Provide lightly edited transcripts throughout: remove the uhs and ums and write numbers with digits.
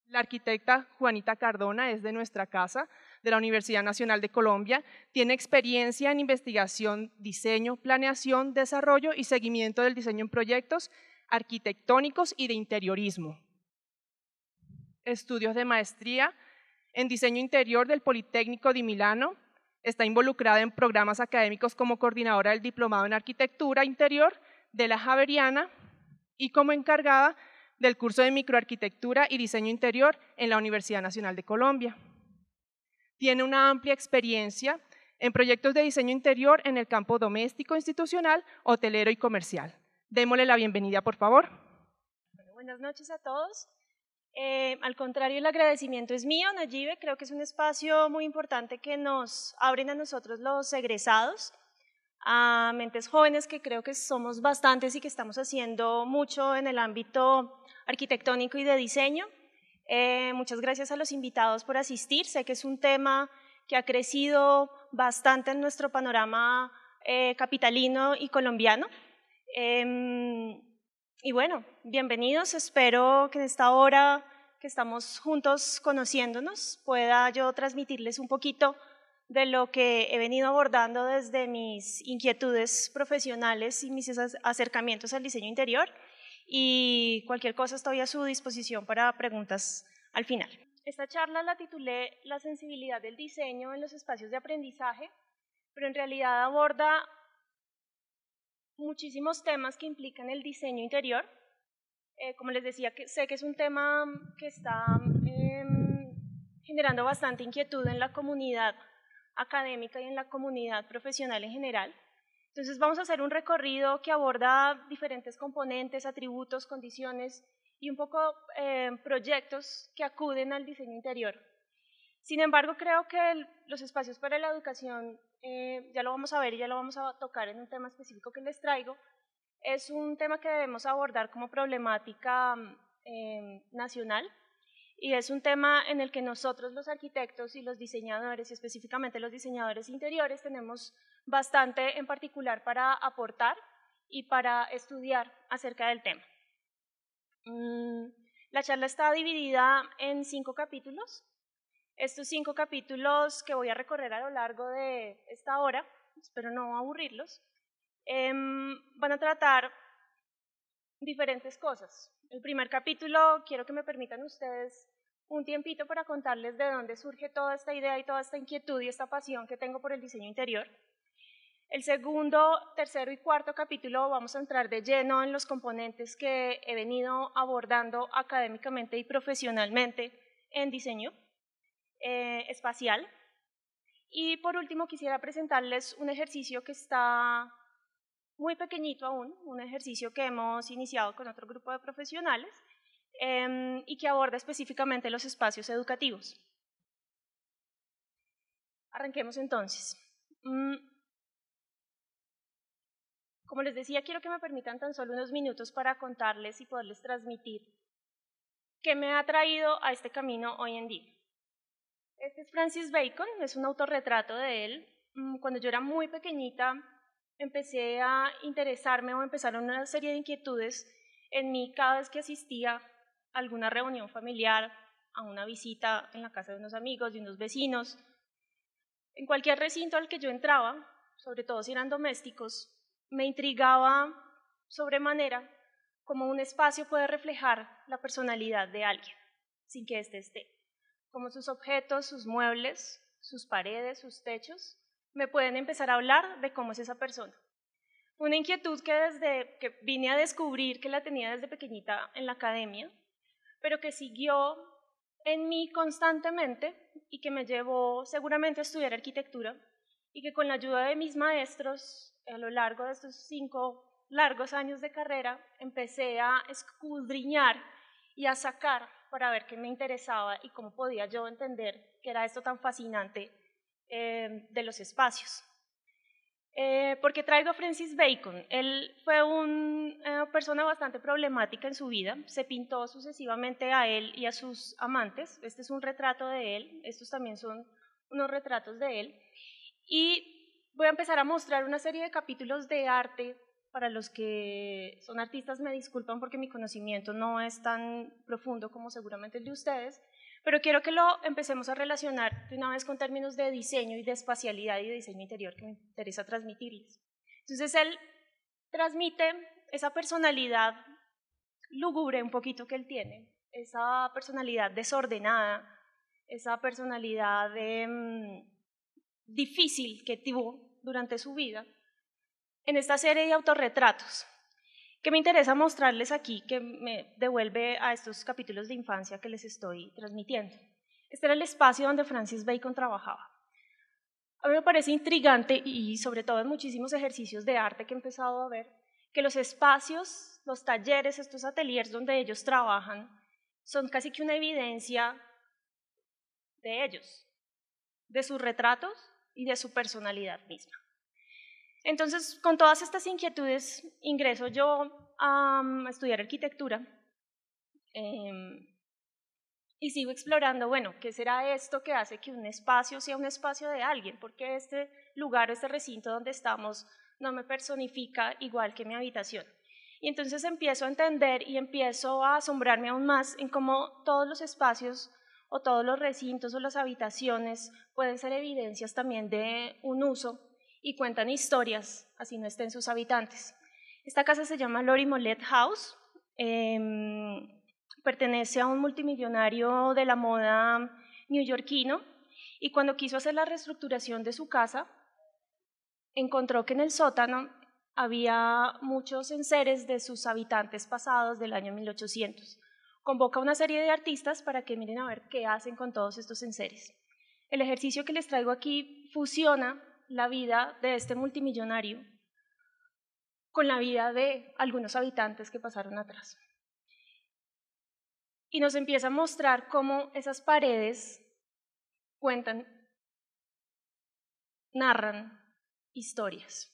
La arquitecta Juanita Cardona es de nuestra casa, de la Universidad Nacional de Colombia. Tiene experiencia en investigación, diseño, planeación, desarrollo y seguimiento del diseño en proyectos arquitectónicos y de interiorismo. Estudios de maestría en diseño interior del Politécnico di Milano. Está involucrada en programas académicos como coordinadora del Diplomado en Arquitectura Interior de la Javeriana y como encargada del curso de microarquitectura y diseño interior en la Universidad Nacional de Colombia. Tiene una amplia experiencia en proyectos de diseño interior en el campo doméstico, institucional, hotelero y comercial. Démosle la bienvenida, por favor. Bueno, buenas noches a todos. Al contrario, el agradecimiento es mío, Nayibe. Creo que es un espacio muy importante que nos abren a nosotros los egresados, a mentes jóvenes que creo que somos bastantes y que estamos haciendo mucho en el ámbito arquitectónico y de diseño. Muchas gracias a los invitados por asistir. Sé que es un tema que ha crecido bastante en nuestro panorama capitalino y colombiano. Y bueno, bienvenidos. Espero que en esta hora que estamos juntos conociéndonos pueda yo transmitirles un poquito de lo que he venido abordando desde mis inquietudes profesionales y mis acercamientos al diseño interior, y cualquier cosa estoy a su disposición para preguntas al final. Esta charla la titulé La sensibilidad del diseño en los espacios de aprendizaje, pero en realidad aborda muchísimos temas que implican el diseño interior. Como les decía, sé que es un tema que está generando bastante inquietud en la comunidad académica y en la comunidad profesional en general. Entonces vamos a hacer un recorrido que aborda diferentes componentes, atributos, condiciones y un poco proyectos que acuden al diseño interior. Sin embargo, creo que los espacios para la educación, ya lo vamos a ver y ya lo vamos a tocar en un tema específico que les traigo, es un tema que debemos abordar como problemática nacional, y es un tema en el que nosotros los arquitectos y los diseñadores, y específicamente los diseñadores interiores, tenemos bastante en particular para aportar y para estudiar acerca del tema. La charla está dividida en 5 capítulos. Estos 5 capítulos que voy a recorrer a lo largo de esta hora, espero no aburrirlos, van a tratar diferentes cosas. El primer capítulo, quiero que me permitan ustedes un tiempito para contarles de dónde surge toda esta idea y toda esta inquietud y esta pasión que tengo por el diseño interior. El segundo, tercero y cuarto capítulo vamos a entrar de lleno en los componentes que he venido abordando académicamente y profesionalmente en diseño espacial. Y por último quisiera presentarles un ejercicio que está muy pequeñito aún, un ejercicio que hemos iniciado con otro grupo de profesionales y que aborda específicamente los espacios educativos. Arranquemos entonces. Como les decía, quiero que me permitan tan solo unos minutos para contarles y poderles transmitir qué me ha traído a este camino hoy en día. Este es Francis Bacon, es un autorretrato de él. Cuando yo era muy pequeñita empecé a interesarme o empezaron una serie de inquietudes en mí cada vez que asistía a alguna reunión familiar, a una visita en la casa de unos amigos, de unos vecinos. En cualquier recinto al que yo entraba, sobre todo si eran domésticos, me intrigaba sobremanera cómo un espacio puede reflejar la personalidad de alguien sin que éste esté. Cómo sus objetos, sus muebles, sus paredes, sus techos me pueden empezar a hablar de cómo es esa persona. Una inquietud que desde que vine a descubrir que la tenía desde pequeñita en la academia, pero que siguió en mí constantemente y que me llevó seguramente a estudiar arquitectura, y que con la ayuda de mis maestros a lo largo de estos 5 largos años de carrera empecé a escudriñar y a sacar para ver qué me interesaba y cómo podía yo entender qué era esto tan fascinante de los espacios. Porque traigo a Francis Bacon. Él fue una persona bastante problemática en su vida, se pintó sucesivamente a él y a sus amantes. Este es un retrato de él, estos también son unos retratos de él, y voy a empezar a mostrar una serie de capítulos de arte Para los que son artistas me disculpan porque mi conocimiento no es tan profundo como seguramente el de ustedes, pero quiero que lo empecemos a relacionar de una vez con términos de diseño y de espacialidad y de diseño interior que me interesa transmitirles. Entonces él transmite esa personalidad lúgubre un poquito que él tiene, esa personalidad desordenada, esa personalidad difícil que tuvo durante su vida, en esta serie de autorretratos, que me interesa mostrarles aquí, que me devuelve a estos capítulos de infancia que les estoy transmitiendo. Este era el espacio donde Francis Bacon trabajaba. A mí me parece intrigante, y sobre todo en muchísimos ejercicios de arte que he empezado a ver, que los espacios, los talleres, estos ateliers donde ellos trabajan, son casi que una evidencia de ellos, de sus retratos y de su personalidad misma. Entonces, con todas estas inquietudes, ingreso yo a estudiar arquitectura y sigo explorando, bueno, ¿qué será esto que hace que un espacio sea un espacio de alguien? Porque este lugar, este recinto donde estamos, no me personifica igual que mi habitación. Y entonces empiezo a entender y empiezo a asombrarme aún más en cómo todos los espacios o todos los recintos o las habitaciones pueden ser evidencias también de un uso y cuentan historias, así no estén sus habitantes. Esta casa se llama Lori Mollett House, pertenece a un multimillonario de la moda neoyorquino, y cuando quiso hacer la reestructuración de su casa, encontró que en el sótano había muchos enseres de sus habitantes pasados del año 1800. Convoca a una serie de artistas para que miren a ver qué hacen con todos estos enseres. El ejercicio que les traigo aquí fusiona la vida de este multimillonario con la vida de algunos habitantes que pasaron atrás. Y nos empieza a mostrar cómo esas paredes cuentan, narran historias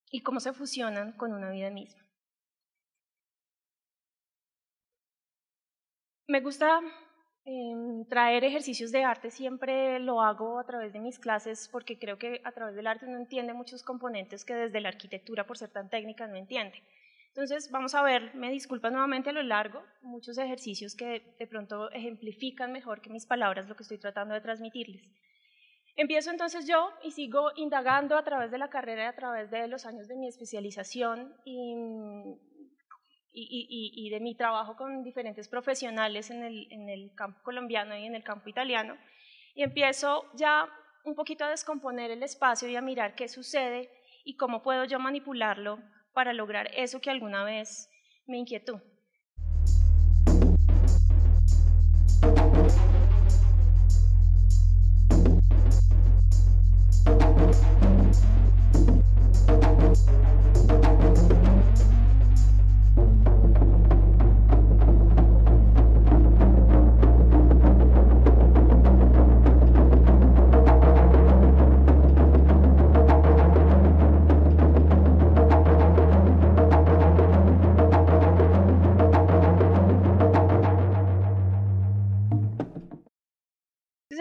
y cómo se fusionan con una vida misma. Me gusta traer ejercicios de arte, siempre lo hago a través de mis clases porque creo que a través del arte uno entiende muchos componentes que desde la arquitectura, por ser tan técnica, no entiende. Entonces vamos a ver, me disculpan nuevamente a lo largo, muchos ejercicios que de pronto ejemplifican mejor que mis palabras lo que estoy tratando de transmitirles. Empiezo entonces yo y sigo indagando a través de la carrera y a través de los años de mi especialización y de mi trabajo con diferentes profesionales en el campo colombiano y en el campo italiano, y empiezo ya un poquito a descomponer el espacio y a mirar qué sucede y cómo puedo yo manipularlo para lograr eso que alguna vez me inquietó.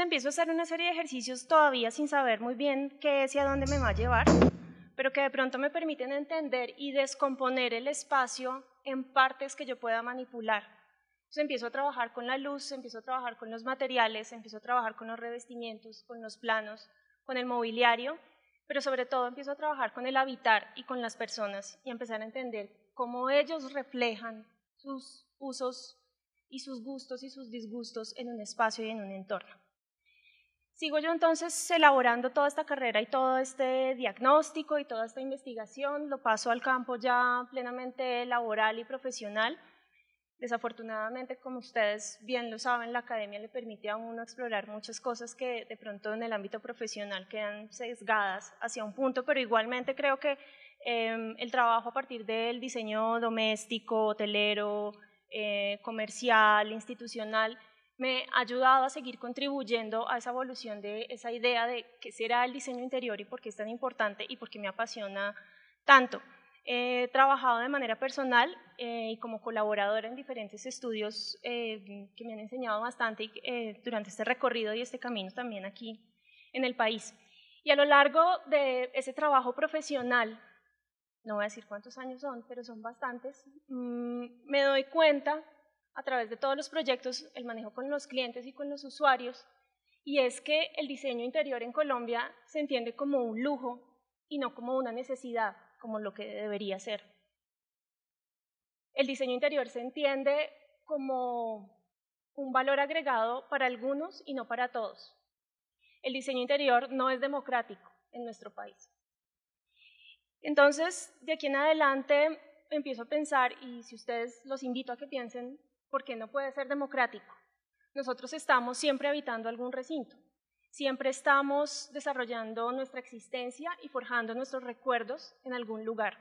Empiezo a hacer una serie de ejercicios todavía sin saber muy bien qué es y a dónde me va a llevar, pero que de pronto me permiten entender y descomponer el espacio en partes que yo pueda manipular. Entonces empiezo a trabajar con la luz, empiezo a trabajar con los materiales, empiezo a trabajar con los revestimientos, con los planos, con el mobiliario, pero sobre todo empiezo a trabajar con el habitar y con las personas y empezar a entender cómo ellos reflejan sus usos y sus gustos y sus disgustos en un espacio y en un entorno. Sigo yo entonces elaborando toda esta carrera y todo este diagnóstico y toda esta investigación, lo paso al campo ya plenamente laboral y profesional. Desafortunadamente, como ustedes bien lo saben, la academia le permite a uno explorar muchas cosas que de pronto en el ámbito profesional quedan sesgadas hacia un punto, pero igualmente creo que el trabajo a partir del diseño doméstico, hotelero, comercial, institucional, me ha ayudado a seguir contribuyendo a esa evolución de esa idea de qué será el diseño interior y por qué es tan importante y por qué me apasiona tanto. He trabajado de manera personal y como colaboradora en diferentes estudios que me han enseñado bastante durante este recorrido y este camino también aquí en el país. Y a lo largo de ese trabajo profesional no voy a decir cuántos años son, pero son bastantes, me doy cuenta a través de todos los proyectos, el manejo con los clientes y con los usuarios, y es que el diseño interior en Colombia se entiende como un lujo y no como una necesidad, como lo que debería ser. El diseño interior se entiende como un valor agregado para algunos y no para todos. El diseño interior no es democrático en nuestro país. Entonces, de aquí en adelante empiezo a pensar, y si ustedes los invito a que piensen, ¿por qué no puede ser democrático? Nosotros estamos siempre habitando algún recinto, siempre estamos desarrollando nuestra existencia y forjando nuestros recuerdos en algún lugar.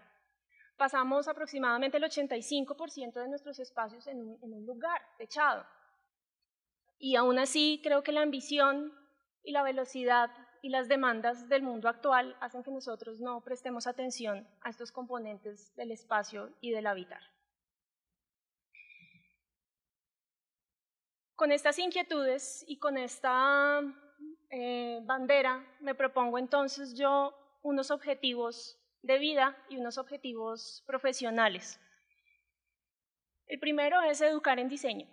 Pasamos aproximadamente el 85% de nuestros espacios en un lugar techado. Y aún así creo que la ambición y la velocidad y las demandas del mundo actual hacen que nosotros no prestemos atención a estos componentes del espacio y del habitar. Con estas inquietudes y con esta bandera me propongo entonces yo unos objetivos de vida y unos objetivos profesionales. El primero es educar en diseño,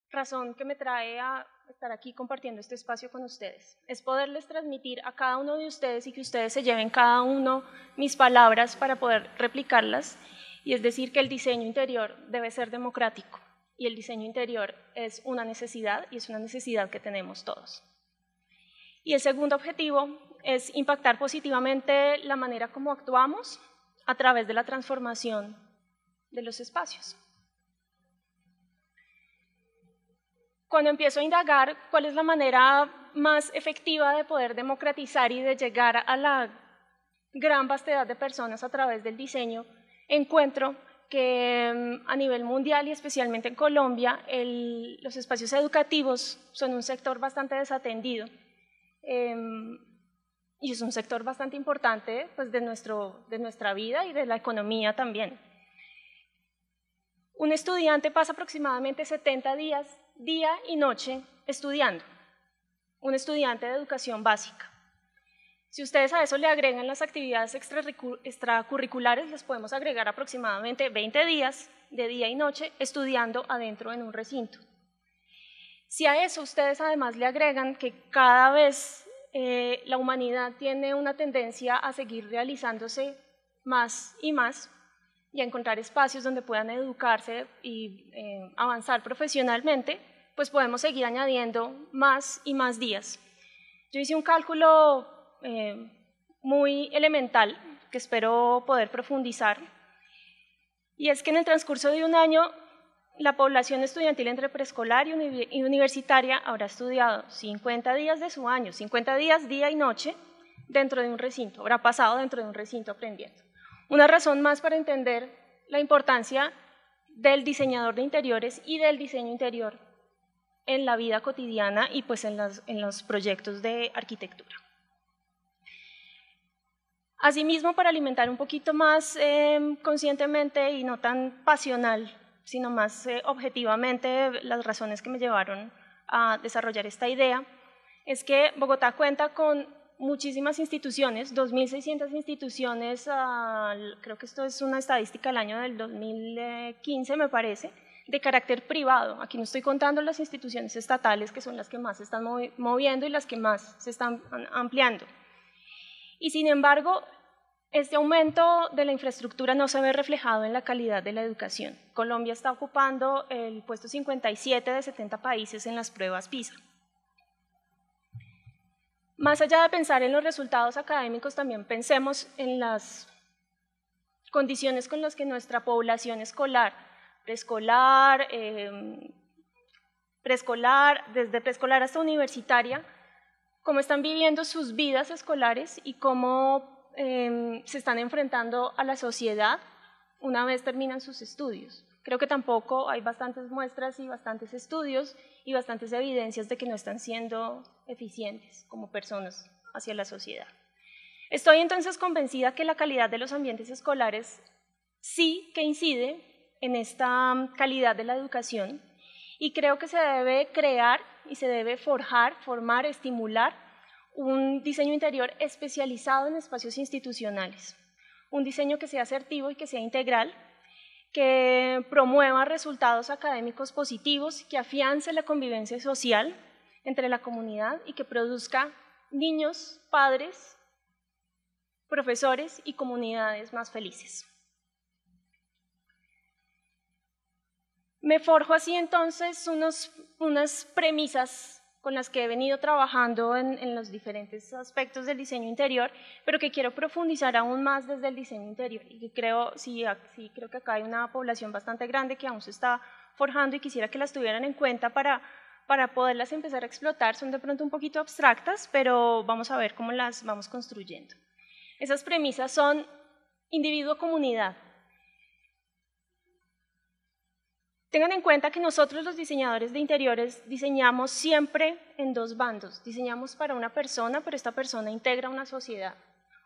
razón que me trae a estar aquí compartiendo este espacio con ustedes. Es poderles transmitir a cada uno de ustedes y que ustedes se lleven cada uno mis palabras para poder replicarlas, y es decir que el diseño interior debe ser democrático y el diseño interior es una necesidad y es una necesidad que tenemos todos. Y el segundo objetivo es impactar positivamente la manera como actuamos a través de la transformación de los espacios. Cuando empiezo a indagar cuál es la manera más efectiva de poder democratizar y de llegar a la gran vastedad de personas a través del diseño, encuentro que a nivel mundial y especialmente en Colombia, los espacios educativos son un sector bastante desatendido y es un sector bastante importante pues, de nuestra vida y de la economía también. Un estudiante pasa aproximadamente 70 días, día y noche, estudiando, un estudiante de educación básica. Si ustedes a eso le agregan las actividades extracurriculares, les podemos agregar aproximadamente 20 días de día y noche estudiando adentro en un recinto. Si a eso ustedes además le agregan que cada vez la humanidad tiene una tendencia a seguir realizándose más y más y a encontrar espacios donde puedan educarse y avanzar profesionalmente, pues podemos seguir añadiendo más y más días. Yo hice un cálculo muy elemental que espero poder profundizar, y es que en el transcurso de un año la población estudiantil entre preescolar y universitaria habrá estudiado 50 días de su año, 50 días día y noche dentro de un recinto, habrá pasado dentro de un recinto aprendiendo. Una razón más para entender la importancia del diseñador de interiores y del diseño interior en la vida cotidiana y pues en los proyectos de arquitectura. Asimismo, para alimentar un poquito más conscientemente y no tan pasional, sino más objetivamente las razones que me llevaron a desarrollar esta idea, es que Bogotá cuenta con muchísimas instituciones, 2.600 instituciones, creo que esto es una estadística del año del 2015 me parece, de carácter privado. Aquí no estoy contando las instituciones estatales que son las que más se están moviendo y las que más se están ampliando. Y sin embargo, este aumento de la infraestructura no se ve reflejado en la calidad de la educación. Colombia está ocupando el puesto 57 de 70 países en las pruebas PISA. Más allá de pensar en los resultados académicos, también pensemos en las condiciones con las que nuestra población escolar, desde preescolar hasta universitaria, cómo están viviendo sus vidas escolares y cómo se están enfrentando a la sociedad una vez terminan sus estudios. Creo que tampoco hay bastantes muestras y bastantes estudios y bastantes evidencias de que no están siendo eficientes como personas hacia la sociedad. Estoy entonces convencida que la calidad de los ambientes escolares sí que incide en esta calidad de la educación, y creo que se debe crear y se debe formar, estimular un diseño interior especializado en espacios institucionales. un diseño que sea asertivo y que sea integral, que promueva resultados académicos positivos, que afiance la convivencia social entre la comunidad y que produzca niños, padres, profesores y comunidades más felices. Me forjo así entonces unas premisas con las que he venido trabajando en los diferentes aspectos del diseño interior, pero que quiero profundizar aún más desde el diseño interior. Y que creo que acá hay una población bastante grande que aún se está forjando y quisiera que las tuvieran en cuenta para poderlas empezar a explotar. Son de pronto un poquito abstractas, pero vamos a ver cómo las vamos construyendo. Esas premisas son individuo-comunidad. Tengan en cuenta que nosotros los diseñadores de interiores diseñamos siempre en dos bandos. Diseñamos para una persona, pero esta persona integra una sociedad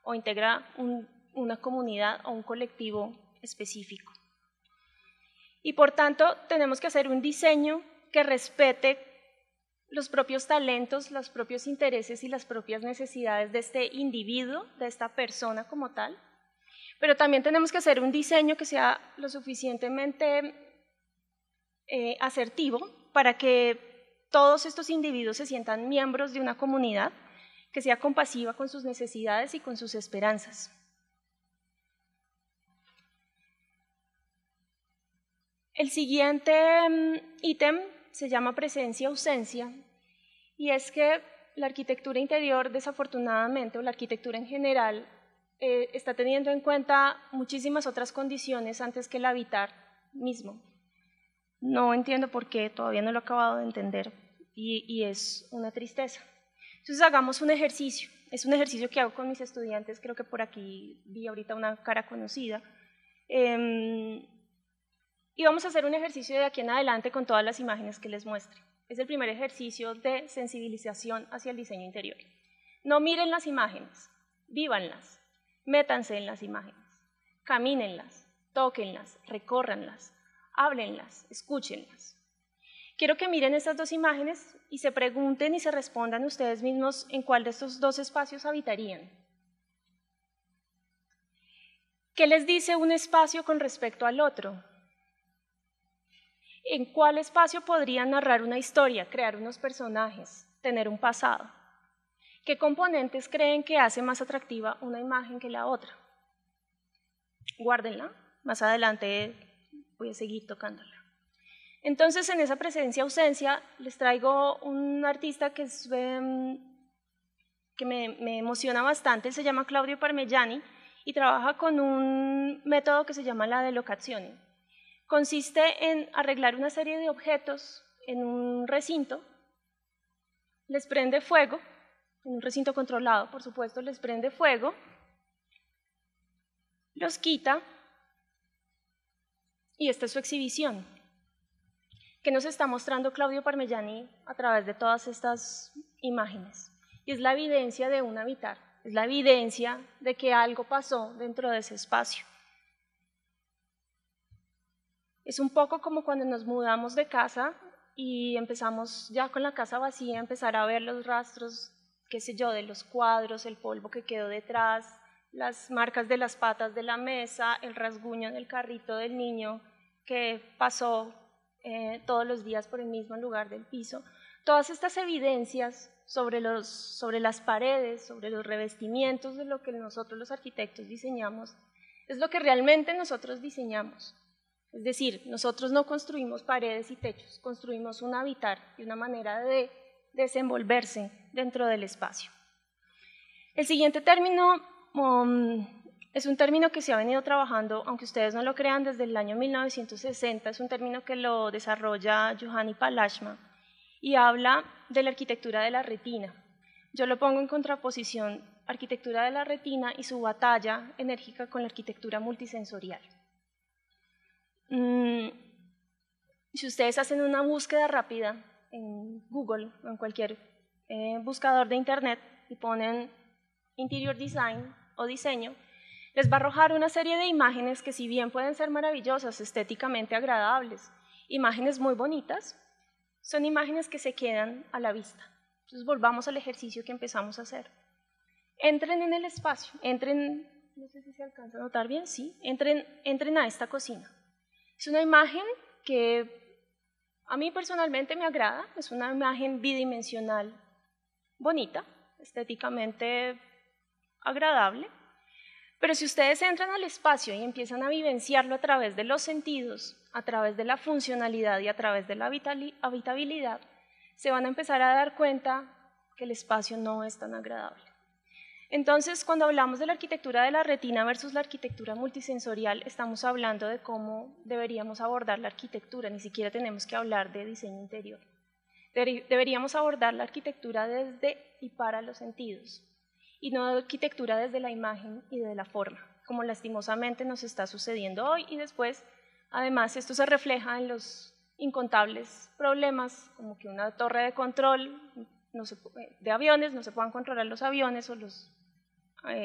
o integra una comunidad o un colectivo específico. Y por tanto tenemos que hacer un diseño que respete los propios talentos, los propios intereses y las propias necesidades de este individuo, de esta persona como tal. Pero también tenemos que hacer un diseño que sea lo suficientemente asertivo para que todos estos individuos se sientan miembros de una comunidad que sea compasiva con sus necesidades y con sus esperanzas. El siguiente ítem se llama presencia-ausencia, y es que la arquitectura interior, desafortunadamente, o la arquitectura en general, está teniendo en cuenta muchísimas otras condiciones antes que el habitar mismo. No entiendo por qué, todavía no lo he acabado de entender, y es una tristeza. Entonces hagamos un ejercicio, es un ejercicio que hago con mis estudiantes, creo que por aquí vi ahorita una cara conocida, y vamos a hacer un ejercicio de aquí en adelante con todas las imágenes que les muestre. Es el primer ejercicio de sensibilización hacia el diseño interior. No miren las imágenes, vívanlas, métanse en las imágenes, camínenlas, tóquenlas, recórranlas, háblenlas, escúchenlas. Quiero que miren estas dos imágenes y se pregunten y se respondan ustedes mismos en cuál de estos dos espacios habitarían. ¿Qué les dice un espacio con respecto al otro? ¿En cuál espacio podrían narrar una historia, crear unos personajes, tener un pasado? ¿Qué componentes creen que hace más atractiva una imagen que la otra? Guárdenla, más adelante voy a seguir tocándola. Entonces, en esa presencia-ausencia, les traigo un artista que me emociona bastante, se llama Claudio Parmigiani y trabaja con un método que se llama la delocazione. Consiste en arreglar una serie de objetos en un recinto, les prende fuego, en un recinto controlado, por supuesto, les prende fuego, los quita, y esta es su exhibición. ¿Qué nos está mostrando Claudio Parmigiani a través de todas estas imágenes? Y es la evidencia de un habitar, es la evidencia de que algo pasó dentro de ese espacio. Es un poco como cuando nos mudamos de casa y empezamos ya con la casa vacía a empezar a ver los rastros, qué sé yo, de los cuadros, el polvo que quedó detrás, las marcas de las patas de la mesa, el rasguño del carrito del niño que pasó todos los días por el mismo lugar del piso. Todas estas evidencias sobre las paredes, sobre los revestimientos de lo que nosotros los arquitectos diseñamos, es lo que realmente nosotros diseñamos. Es decir, nosotros no construimos paredes y techos, construimos un habitar y una manera de desenvolverse dentro del espacio. El siguiente término es un término que se ha venido trabajando, aunque ustedes no lo crean, desde el año 1960, es un término que lo desarrolla Juhani Palashma y habla de la arquitectura de la retina. Yo lo pongo en contraposición, arquitectura de la retina y su batalla enérgica con la arquitectura multisensorial. Si ustedes hacen una búsqueda rápida en Google o en cualquier buscador de internet y ponen interior design o diseño, les va a arrojar una serie de imágenes que, si bien pueden ser maravillosas, estéticamente agradables, imágenes muy bonitas, son imágenes que se quedan a la vista. Entonces volvamos al ejercicio que empezamos a hacer. Entren en el espacio, entren no sé si se alcanza a notar bien, sí, entren a esta cocina. Es una imagen que a mí personalmente me agrada, es una imagen bidimensional bonita, estéticamente agradable, pero si ustedes entran al espacio y empiezan a vivenciarlo a través de los sentidos, a través de la funcionalidad y a través de la habitabilidad, se van a empezar a dar cuenta que el espacio no es tan agradable. Entonces, cuando hablamos de la arquitectura de la retina versus la arquitectura multisensorial, estamos hablando de cómo deberíamos abordar la arquitectura, ni siquiera tenemos que hablar de diseño interior. Deberíamos abordar la arquitectura desde y para los sentidos, y no de arquitectura desde la imagen y de la forma, como lastimosamente nos está sucediendo hoy, y después, además, esto se refleja en los incontables problemas, como que una torre de control de aviones, no se puedan controlar los aviones o los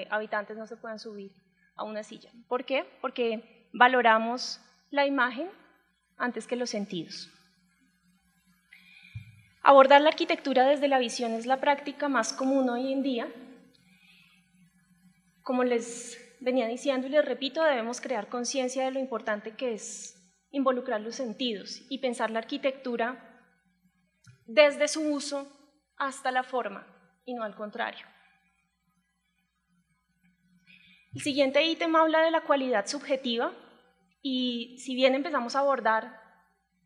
habitantes no se puedan subir a una silla. ¿Por qué? Porque valoramos la imagen antes que los sentidos. Abordar la arquitectura desde la visión es la práctica más común hoy en día. Como les venía diciendo y les repito, debemos crear conciencia de lo importante que es involucrar los sentidos y pensar la arquitectura desde su uso hasta la forma y no al contrario. El siguiente ítem habla de la cualidad subjetiva y si bien empezamos a abordar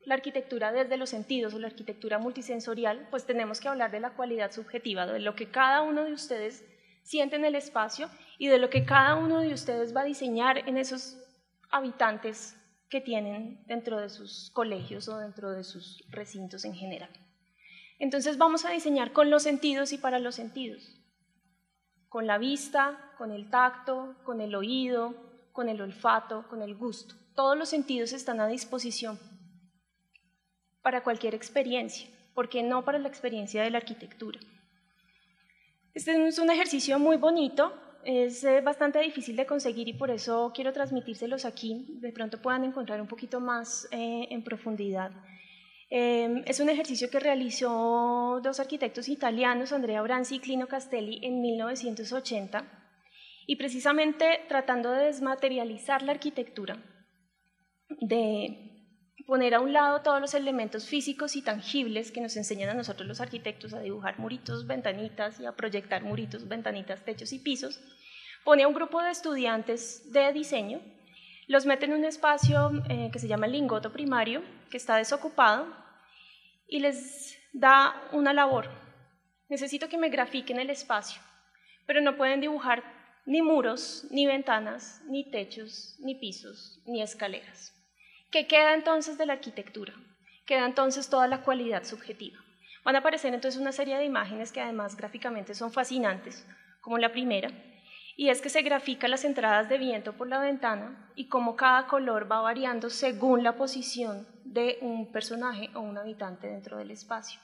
la arquitectura desde los sentidos o la arquitectura multisensorial, pues tenemos que hablar de la cualidad subjetiva, de lo que cada uno de ustedes siente en el espacio y de lo que cada uno de ustedes va a diseñar en esos habitantes que tienen dentro de sus colegios o dentro de sus recintos en general. Entonces vamos a diseñar con los sentidos y para los sentidos, con la vista, con el tacto, con el oído, con el olfato, con el gusto. Todos los sentidos están a disposición para cualquier experiencia, ¿por qué no para la experiencia de la arquitectura? Este es un ejercicio muy bonito, es bastante difícil de conseguir y por eso quiero transmitírselos aquí, de pronto puedan encontrar un poquito más en profundidad. Es un ejercicio que realizó dos arquitectos italianos, Andrea Branzi y Clino Castelli, en 1980, y precisamente tratando de desmaterializar la arquitectura, de poner a un lado todos los elementos físicos y tangibles que nos enseñan a nosotros los arquitectos a dibujar muritos, ventanitas y a proyectar muritos, ventanitas, techos y pisos, pone a un grupo de estudiantes de diseño, los mete en un espacio que se llama el lingoto primario, que está desocupado, y les da una labor. Necesito que me grafiquen el espacio, pero no pueden dibujar ni muros, ni ventanas, ni techos, ni pisos, ni escaleras. ¿Qué queda entonces de la arquitectura? Queda entonces toda la cualidad subjetiva. Van a aparecer entonces una serie de imágenes que además gráficamente son fascinantes, como la primera, y es que se grafica las entradas de viento por la ventana y cómo cada color va variando según la posición de un personaje o un habitante dentro del espacio.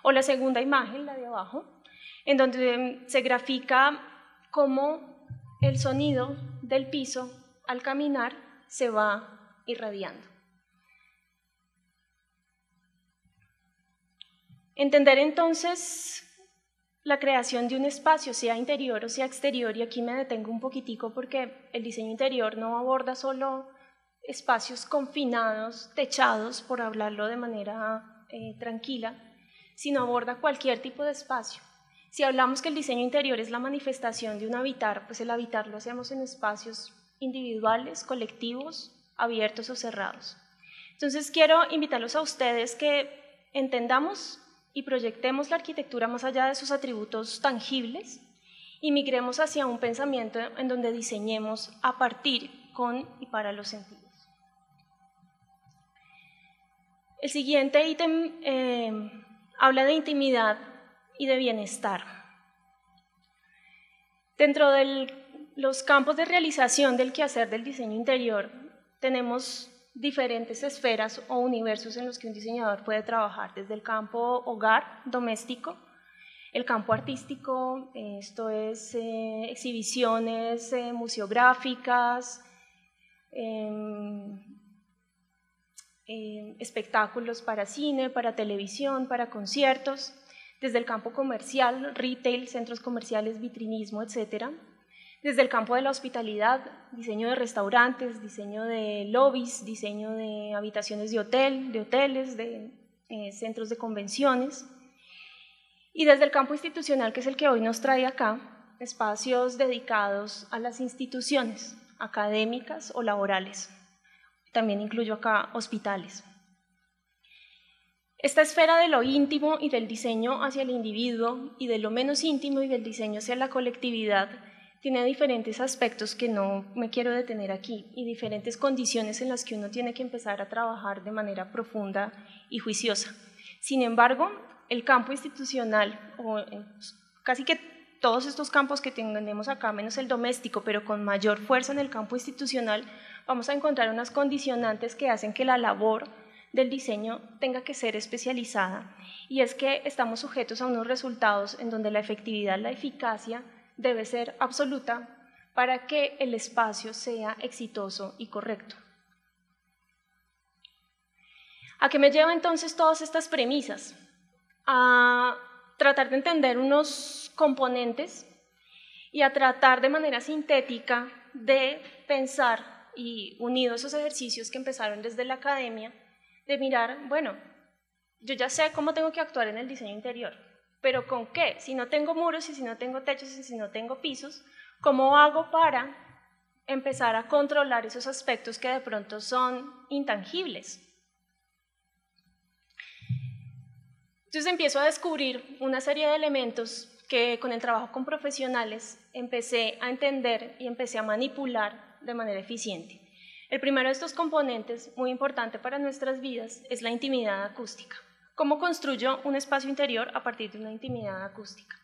O la segunda imagen, la de abajo, en donde se grafica cómo el sonido del piso al caminar se va irradiando. Entender entonces la creación de un espacio, sea interior o sea exterior, y aquí me detengo un poquitico porque el diseño interior no aborda solo espacios confinados, techados, por hablarlo de manera tranquila, sino aborda cualquier tipo de espacio. Si hablamos que el diseño interior es la manifestación de un habitar, pues el habitar lo hacemos en espacios individuales, colectivos, abiertos o cerrados. Entonces quiero invitarlos a ustedes que entendamos y proyectemos la arquitectura más allá de sus atributos tangibles y migremos hacia un pensamiento en donde diseñemos a partir, con y para los sentidos. El siguiente ítem habla de intimidad y de bienestar. Dentro de los campos de realización del quehacer del diseño interior tenemos diferentes esferas o universos en los que un diseñador puede trabajar, desde el campo hogar, doméstico, el campo artístico, esto es exhibiciones museográficas, espectáculos para cine, para televisión, para conciertos, desde el campo comercial, retail, centros comerciales, vitrinismo, etc. desde el campo de la hospitalidad, diseño de restaurantes, diseño de lobbies, diseño de habitaciones de hoteles, de centros de convenciones, y desde el campo institucional, que es el que hoy nos trae acá, espacios dedicados a las instituciones académicas o laborales. También incluyo acá hospitales. Esta esfera de lo íntimo y del diseño hacia el individuo y de lo menos íntimo y del diseño hacia la colectividad tiene diferentes aspectos que no me quiero detener aquí y diferentes condiciones en las que uno tiene que empezar a trabajar de manera profunda y juiciosa. Sin embargo, el campo institucional, o casi que todos estos campos que tenemos acá, menos el doméstico, pero con mayor fuerza en el campo institucional, vamos a encontrar unas condicionantes que hacen que la labor del diseño tenga que ser especializada, y es que estamos sujetos a unos resultados en donde la efectividad, la eficacia debe ser absoluta para que el espacio sea exitoso y correcto. ¿A qué me lleva entonces todas estas premisas? A tratar de entender unos componentes y a tratar de manera sintética de pensar, y unido a esos ejercicios que empezaron desde la academia, de mirar, bueno, yo ya sé cómo tengo que actuar en el diseño interior, pero ¿con qué? Si no tengo muros y si no tengo techos y si no tengo pisos, ¿cómo hago para empezar a controlar esos aspectos que de pronto son intangibles? Entonces empiezo a descubrir una serie de elementos que con el trabajo con profesionales empecé a entender y empecé a manipular de manera eficiente. El primero de estos componentes, muy importante para nuestras vidas, es la intimidad acústica. ¿Cómo construyo un espacio interior a partir de una intimidad acústica?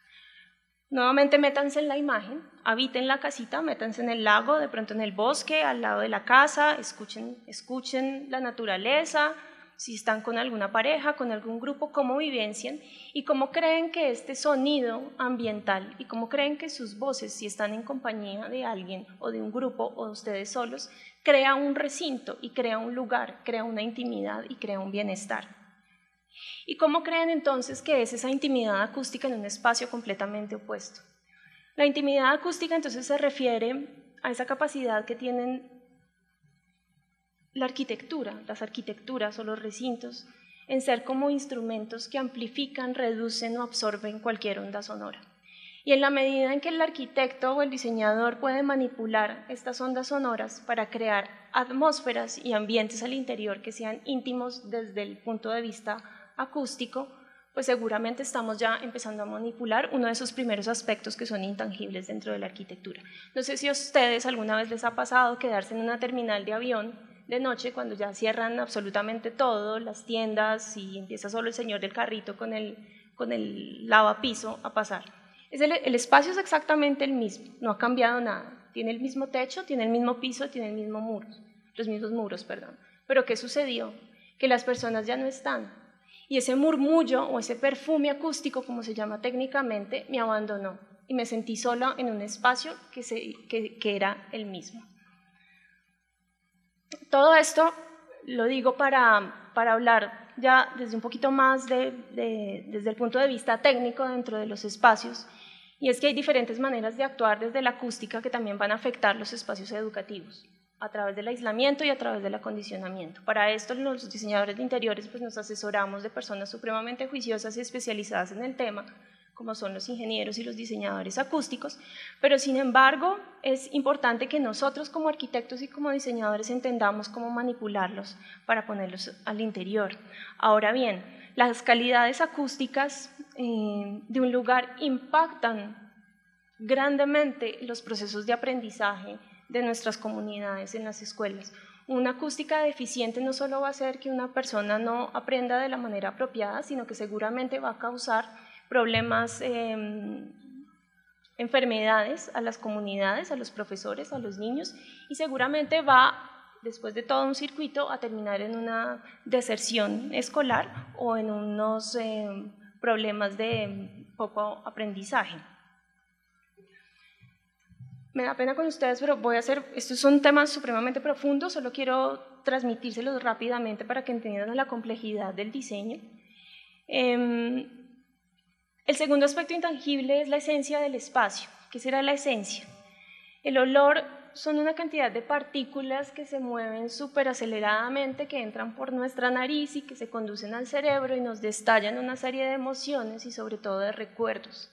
Nuevamente métanse en la imagen, habiten la casita, métanse en el lago, de pronto en el bosque, al lado de la casa, escuchen la naturaleza, si están con alguna pareja, con algún grupo, cómo vivencian y cómo creen que este sonido ambiental y cómo creen que sus voces, si están en compañía de alguien o de un grupo o de ustedes solos, crea un recinto y crea un lugar, crea una intimidad y crea un bienestar. ¿Y cómo creen entonces que es esa intimidad acústica en un espacio completamente opuesto? La intimidad acústica entonces se refiere a esa capacidad que tienen la arquitectura, las arquitecturas o los recintos en ser como instrumentos que amplifican, reducen o absorben cualquier onda sonora. Y en la medida en que el arquitecto o el diseñador puede manipular estas ondas sonoras para crear atmósferas y ambientes al interior que sean íntimos desde el punto de vista acústico, pues seguramente estamos ya empezando a manipular uno de esos primeros aspectos que son intangibles dentro de la arquitectura. No sé si a ustedes alguna vez les ha pasado quedarse en una terminal de avión de noche cuando ya cierran absolutamente todo, las tiendas, y empieza solo el señor del carrito con el lavapiso a pasar. El espacio es exactamente el mismo, no ha cambiado nada, tiene el mismo techo, tiene el mismo piso, tiene los mismos muros, pero ¿qué sucedió? Que las personas ya no están, y ese murmullo o ese perfume acústico, como se llama técnicamente, me abandonó, y me sentí sola en un espacio que era el mismo. Todo esto lo digo para hablar ya desde un poquito más desde el punto de vista técnico dentro de los espacios, y es que hay diferentes maneras de actuar desde la acústica que también van a afectar los espacios educativos, a través del aislamiento y a través del acondicionamiento. Para esto los diseñadores de interiores pues nos asesoramos de personas supremamente juiciosas y especializadas en el tema, como son los ingenieros y los diseñadores acústicos, pero sin embargo es importante que nosotros como arquitectos y como diseñadores entendamos cómo manipularlos para ponerlos al interior. Ahora bien, las calidades acústicas de un lugar impactan grandemente los procesos de aprendizaje de nuestras comunidades en las escuelas. Una acústica deficiente no solo va a hacer que una persona no aprenda de la manera apropiada, sino que seguramente va a causar problemas, enfermedades a las comunidades, a los profesores, a los niños, y seguramente va, después de todo un circuito, a terminar en una deserción escolar o en unos problemas de poco aprendizaje. Me da pena con ustedes, pero estos son temas supremamente profundos, solo quiero transmitírselos rápidamente para que entiendan la complejidad del diseño. El segundo aspecto intangible es la esencia del espacio. ¿Qué será la esencia? El olor son una cantidad de partículas que se mueven súper aceleradamente, que entran por nuestra nariz y que se conducen al cerebro y nos destallan una serie de emociones y sobre todo de recuerdos.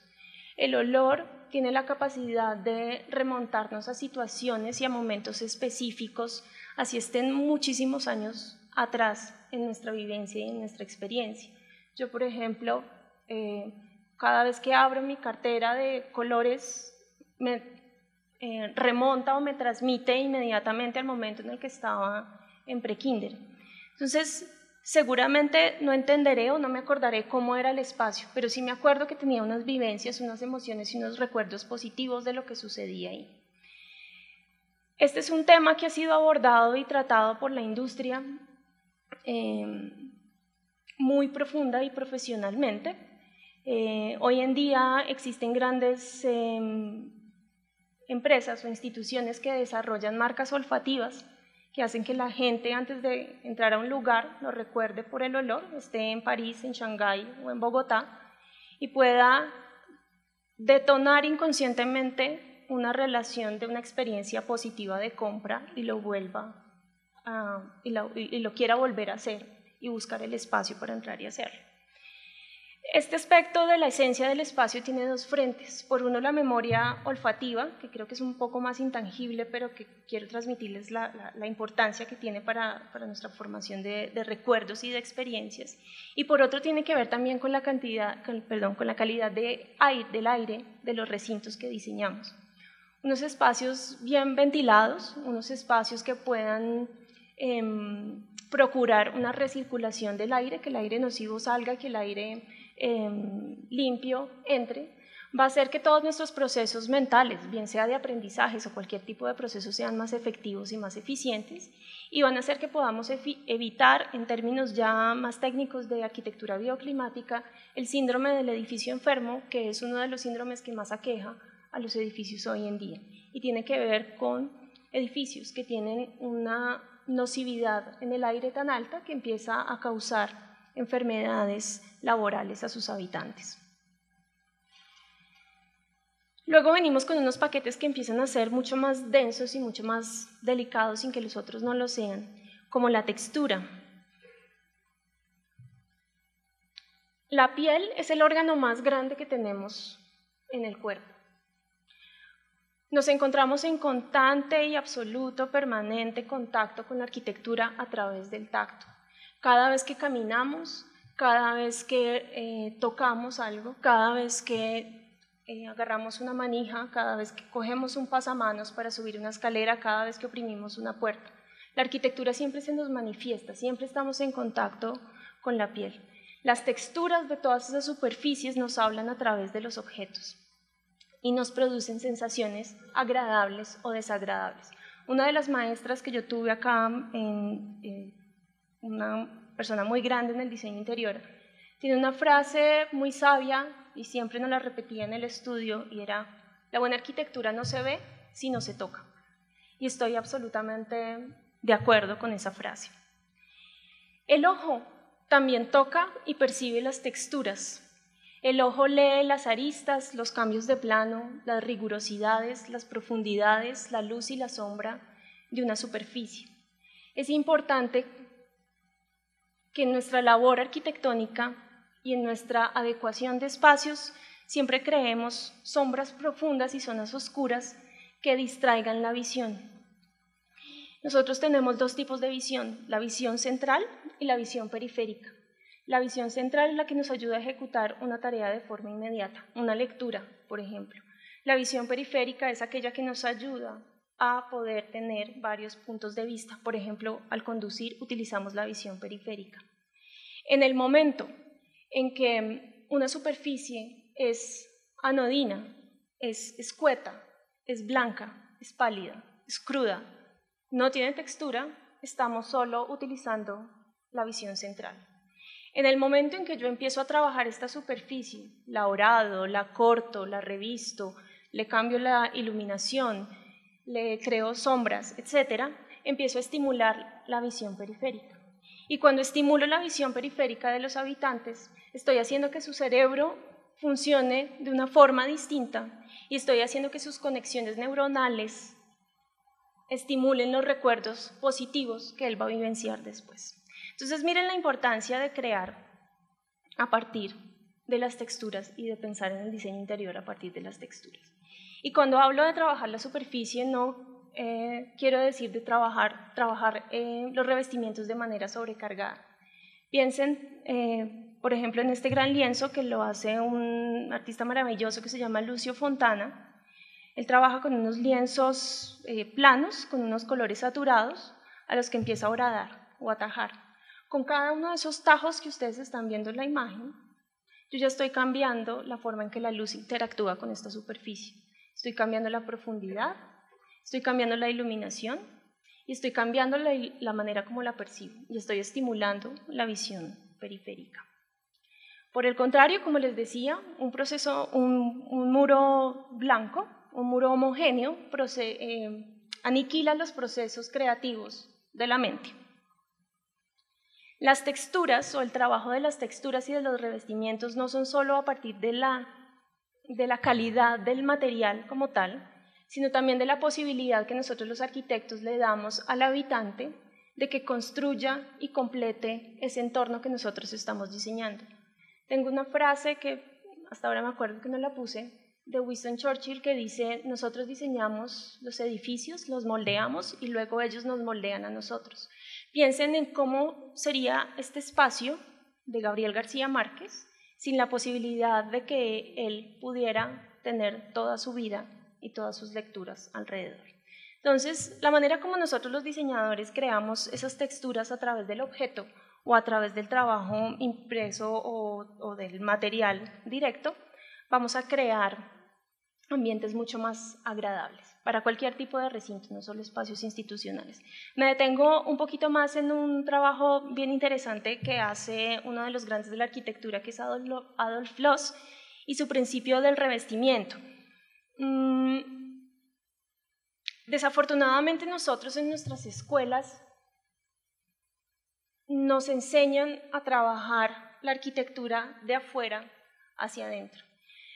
El olor tiene la capacidad de remontarnos a situaciones y a momentos específicos, así estén muchísimos años atrás en nuestra vivencia y en nuestra experiencia. Yo, por ejemplo, cada vez que abro mi cartera de colores, me remonta o me transmite inmediatamente al momento en el que estaba en prekinder. Entonces, seguramente no entenderé o no me acordaré cómo era el espacio, pero sí me acuerdo que tenía unas vivencias, unas emociones y unos recuerdos positivos de lo que sucedía ahí. Este es un tema que ha sido abordado y tratado por la industria muy profunda y profesionalmente. Hoy en día existen grandes empresas o instituciones que desarrollan marcas olfativas que hacen que la gente antes de entrar a un lugar lo recuerde por el olor, esté en París, en Shanghái o en Bogotá, y pueda detonar inconscientemente una relación de una experiencia positiva de compra y lo vuelva y lo quiera volver a hacer y buscar el espacio para entrar y hacerlo. Este aspecto de la esencia del espacio tiene dos frentes. Por uno, la memoria olfativa, que creo que es un poco más intangible, pero que quiero transmitirles la importancia que tiene para nuestra formación de recuerdos y de experiencias. Y por otro, tiene que ver también con la calidad del aire de los recintos que diseñamos. Unos espacios bien ventilados, unos espacios que puedan procurar una recirculación del aire, que el aire nocivo salga, que el aire limpio entre, va a hacer que todos nuestros procesos mentales, bien sea de aprendizajes o cualquier tipo de procesos, sean más efectivos y más eficientes, y van a hacer que podamos evitar, en términos ya más técnicos de arquitectura bioclimática, el síndrome del edificio enfermo, que es uno de los síndromes que más aqueja a los edificios hoy en día, y tiene que ver con edificios que tienen una nocividad en el aire tan alta que empieza a causar enfermedades laborales a sus habitantes. Luego venimos con unos paquetes que empiezan a ser mucho más densos y mucho más delicados sin que los otros no lo sean, como la textura. La piel es el órgano más grande que tenemos en el cuerpo. Nos encontramos en constante y absoluto, permanente contacto con la arquitectura a través del tacto. Cada vez que caminamos, cada vez que tocamos algo, cada vez que agarramos una manija, cada vez que cogemos un pasamanos para subir una escalera, cada vez que oprimimos una puerta. La arquitectura siempre se nos manifiesta, siempre estamos en contacto con la piel. Las texturas de todas esas superficies nos hablan a través de los objetos y nos producen sensaciones agradables o desagradables. Una de las maestras que yo tuve acá una persona muy grande en el diseño interior, tiene una frase muy sabia y siempre nos la repetía en el estudio y era: la buena arquitectura no se ve si no se toca. Y estoy absolutamente de acuerdo con esa frase. El ojo también toca y percibe las texturas. El ojo lee las aristas, los cambios de plano, las rigurosidades, las profundidades, la luz y la sombra de una superficie. Es importante que en nuestra labor arquitectónica y en nuestra adecuación de espacios siempre creemos sombras profundas y zonas oscuras que distraigan la visión. Nosotros tenemos dos tipos de visión, la visión central y la visión periférica. La visión central es la que nos ayuda a ejecutar una tarea de forma inmediata, una lectura, por ejemplo. La visión periférica es aquella que nos ayuda a poder tener varios puntos de vista. Por ejemplo, al conducir utilizamos la visión periférica. En el momento en que una superficie es anodina, es escueta, es blanca, es pálida, es cruda, no tiene textura, estamos solo utilizando la visión central. En el momento en que yo empiezo a trabajar esta superficie, la horado, la corto, la revisto, le cambio la iluminación, le creo sombras, etc., empiezo a estimular la visión periférica. Y cuando estimulo la visión periférica de los habitantes, estoy haciendo que su cerebro funcione de una forma distinta y estoy haciendo que sus conexiones neuronales estimulen los recuerdos positivos que él va a vivenciar después. Entonces miren la importancia de crear a partir de las texturas y de pensar en el diseño interior a partir de las texturas. Y cuando hablo de trabajar la superficie, no quiero decir de trabajar los revestimientos de manera sobrecargada. Piensen, por ejemplo, en este gran lienzo que lo hace un artista maravilloso que se llama Lucio Fontana. Él trabaja con unos lienzos planos, con unos colores saturados, a los que empieza a horadar o a tajar. Con cada uno de esos tajos que ustedes están viendo en la imagen, yo ya estoy cambiando la forma en que la luz interactúa con esta superficie. Estoy cambiando la profundidad, estoy cambiando la iluminación y estoy cambiando la manera como la percibo y estoy estimulando la visión periférica. Por el contrario, como les decía, un muro blanco, un muro homogéneo, aniquila los procesos creativos de la mente. Las texturas o el trabajo de las texturas y de los revestimientos no son solo a partir de la calidad del material como tal, sino también de la posibilidad que nosotros los arquitectos le damos al habitante de que construya y complete ese entorno que nosotros estamos diseñando. Tengo una frase que hasta ahora me acuerdo que no la puse, de Winston Churchill, que dice: nosotros diseñamos los edificios, los moldeamos y luego ellos nos moldean a nosotros. Piensen en cómo sería este espacio de Gabriel García Márquez sin la posibilidad de que él pudiera tener toda su vida y todas sus lecturas alrededor. Entonces, la manera como nosotros los diseñadores creamos esas texturas a través del objeto o a través del trabajo impreso o del material directo, vamos a crear ambientes mucho más agradables para cualquier tipo de recinto, no solo espacios institucionales. Me detengo un poquito más en un trabajo bien interesante que hace uno de los grandes de la arquitectura, que es Adolf Loos, y su principio del revestimiento. Desafortunadamente nosotros en nuestras escuelas nos enseñan a trabajar la arquitectura de afuera hacia adentro.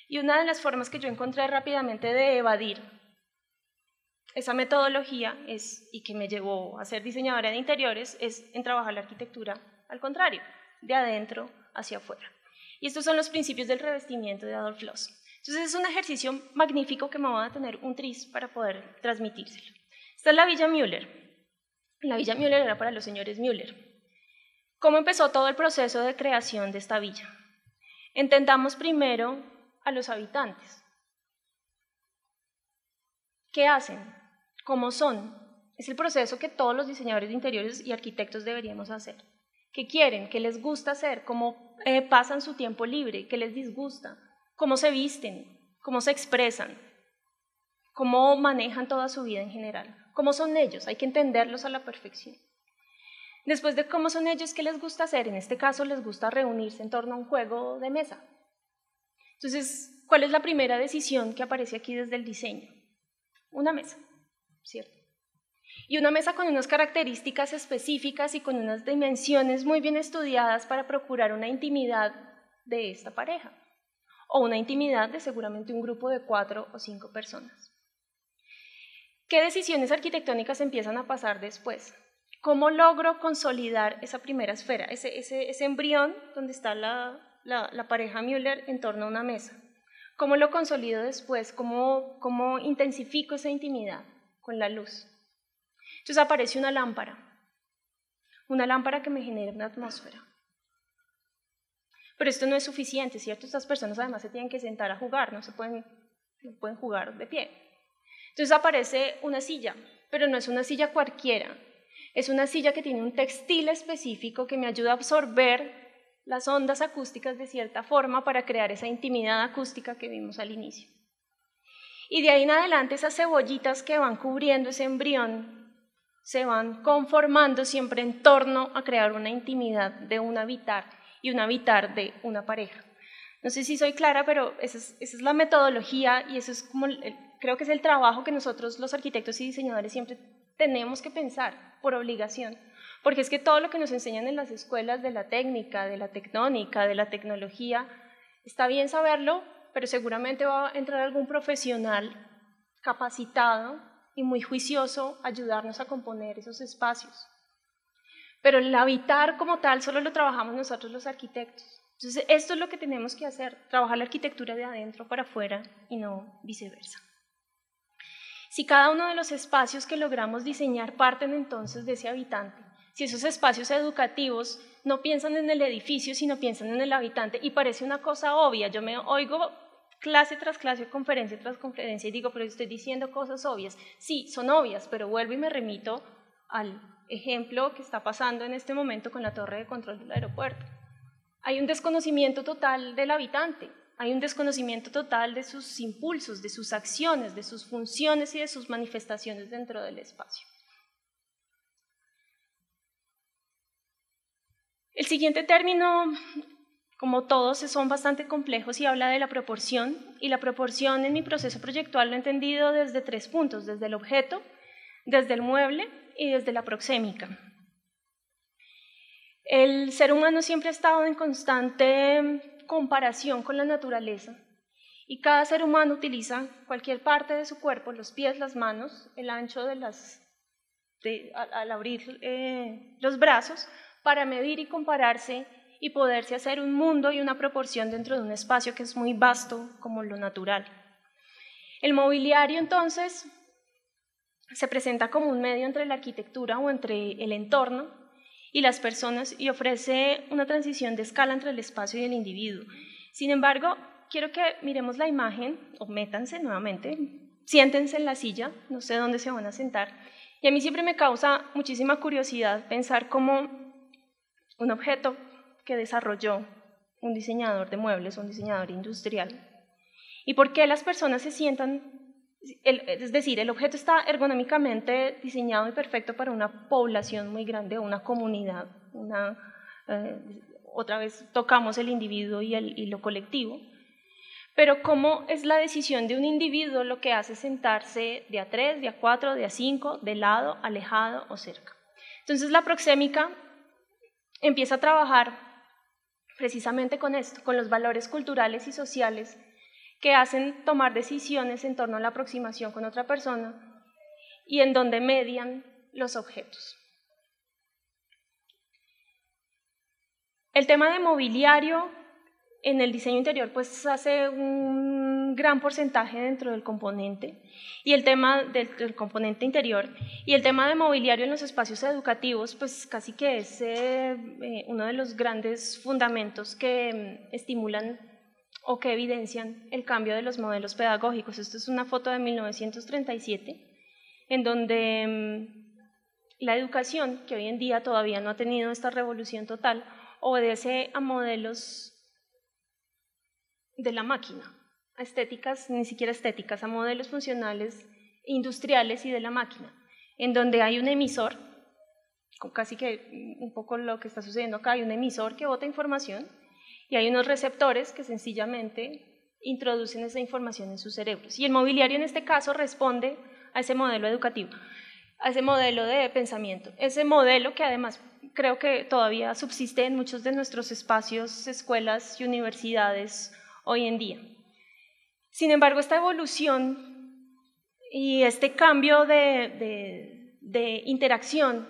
Y una de las formas que yo encontré rápidamente de evadir esa metodología y que me llevó a ser diseñadora de interiores es en trabajar la arquitectura al contrario, de adentro hacia afuera. Y estos son los principios del revestimiento de Adolf Loos. Entonces es un ejercicio magnífico que me va a tener un tris para poder transmitírselo. Esta es la Villa Müller. La Villa Müller era para los señores Müller. ¿Cómo empezó todo el proceso de creación de esta villa? Intentamos primero a los habitantes. ¿Qué hacen? ¿Cómo son? Es el proceso que todos los diseñadores de interiores y arquitectos deberíamos hacer. ¿Qué quieren? ¿Qué les gusta hacer? ¿Cómo pasan su tiempo libre? ¿Qué les disgusta? ¿Cómo se visten? ¿Cómo se expresan? ¿Cómo manejan toda su vida en general? ¿Cómo son ellos? Hay que entenderlos a la perfección. Después de cómo son ellos, ¿qué les gusta hacer? En este caso les gusta reunirse en torno a un juego de mesa. Entonces, ¿cuál es la primera decisión que aparece aquí desde el diseño? Una mesa, ¿cierto? Y una mesa con unas características específicas y con unas dimensiones muy bien estudiadas para procurar una intimidad de esta pareja, o una intimidad de seguramente un grupo de 4 o 5 personas. ¿Qué decisiones arquitectónicas empiezan a pasar después? ¿Cómo logro consolidar esa primera esfera, ese embrión donde está la pareja Müller en torno a una mesa? ¿Cómo lo consolido después? ¿Cómo intensifico esa intimidad? Con la luz. Entonces aparece una lámpara que me genera una atmósfera. Pero esto no es suficiente, ¿cierto? Estas personas además se tienen que sentar a jugar, no pueden jugar de pie. Entonces aparece una silla, pero no es una silla cualquiera, es una silla que tiene un textil específico que me ayuda a absorber las ondas acústicas de cierta forma para crear esa intimidad acústica que vimos al inicio. Y de ahí en adelante esas cebollitas que van cubriendo ese embrión se van conformando siempre en torno a crear una intimidad de un habitar y un habitar de una pareja. No sé si soy clara, pero esa es la metodología y eso es creo que es el trabajo que nosotros los arquitectos y diseñadores siempre tenemos que pensar por obligación. Porque es que todo lo que nos enseñan en las escuelas de la técnica, de la tectónica, de la tecnología, Está bien saberlo, pero seguramente va a entrar algún profesional capacitado y muy juicioso a ayudarnos a componer esos espacios. Pero el habitar como tal solo lo trabajamos nosotros los arquitectos. Entonces, esto es lo que tenemos que hacer, trabajar la arquitectura de adentro para afuera y no viceversa. Si cada uno de los espacios que logramos diseñar parten entonces de ese habitante, si esos espacios educativos no piensan en el edificio, sino piensan en el habitante, y parece una cosa obvia, yo me oigo clase tras clase, conferencia tras conferencia, y digo, pero estoy diciendo cosas obvias. Sí, son obvias, pero vuelvo y me remito al ejemplo que está pasando en este momento con la torre de control del aeropuerto. Hay un desconocimiento total del habitante, hay un desconocimiento total de sus impulsos, de sus acciones, de sus funciones y de sus manifestaciones dentro del espacio. El siguiente término, como todos, son bastante complejos y habla de la proporción, y la proporción en mi proceso proyectual lo he entendido desde 3 puntos, desde el objeto, desde el mueble y desde la proxémica. El ser humano siempre ha estado en constante comparación con la naturaleza y cada ser humano utiliza cualquier parte de su cuerpo, los pies, las manos, el ancho al abrir los brazos, para medir y compararse y poderse hacer un mundo y una proporción dentro de un espacio que es muy vasto como lo natural. El mobiliario entonces se presenta como un medio entre la arquitectura o entre el entorno y las personas y ofrece una transición de escala entre el espacio y el individuo. Sin embargo, quiero que miremos la imagen, o métanse nuevamente, siéntense en la silla, no sé dónde se van a sentar, y a mí siempre me causa muchísima curiosidad pensar cómo un objeto que desarrolló un diseñador de muebles, un diseñador industrial, y por qué las personas se sientan. Es decir, el objeto está ergonómicamente diseñado y perfecto para una población muy grande, una comunidad, otra vez tocamos el individuo y lo colectivo, pero cómo es la decisión de un individuo lo que hace sentarse de a 3, de a 4, de a 5, de lado, alejado o cerca. Entonces la proxémica empieza a trabajar precisamente con esto, con los valores culturales y sociales que hacen tomar decisiones en torno a la aproximación con otra persona y en donde median los objetos. El tema de mobiliario en el diseño interior pues hace un gran porcentaje dentro del componente y el tema del componente interior y el tema de mobiliario en los espacios educativos pues casi que es uno de los grandes fundamentos que estimulan o que evidencian el cambio de los modelos pedagógicos. Esta es una foto de 1937, en donde la educación, que hoy en día todavía no ha tenido esta revolución total, obedece a modelos de la máquina, a estéticas, ni siquiera estéticas, a modelos funcionales, industriales y de la máquina, en donde hay un emisor, casi que un poco lo que está sucediendo acá, hay un emisor que bota información, y hay unos receptores que sencillamente introducen esa información en sus cerebros. Y el mobiliario en este caso responde a ese modelo educativo, a ese modelo de pensamiento, ese modelo que además creo que todavía subsiste en muchos de nuestros espacios, escuelas y universidades hoy en día. Sin embargo, esta evolución y este cambio de interacción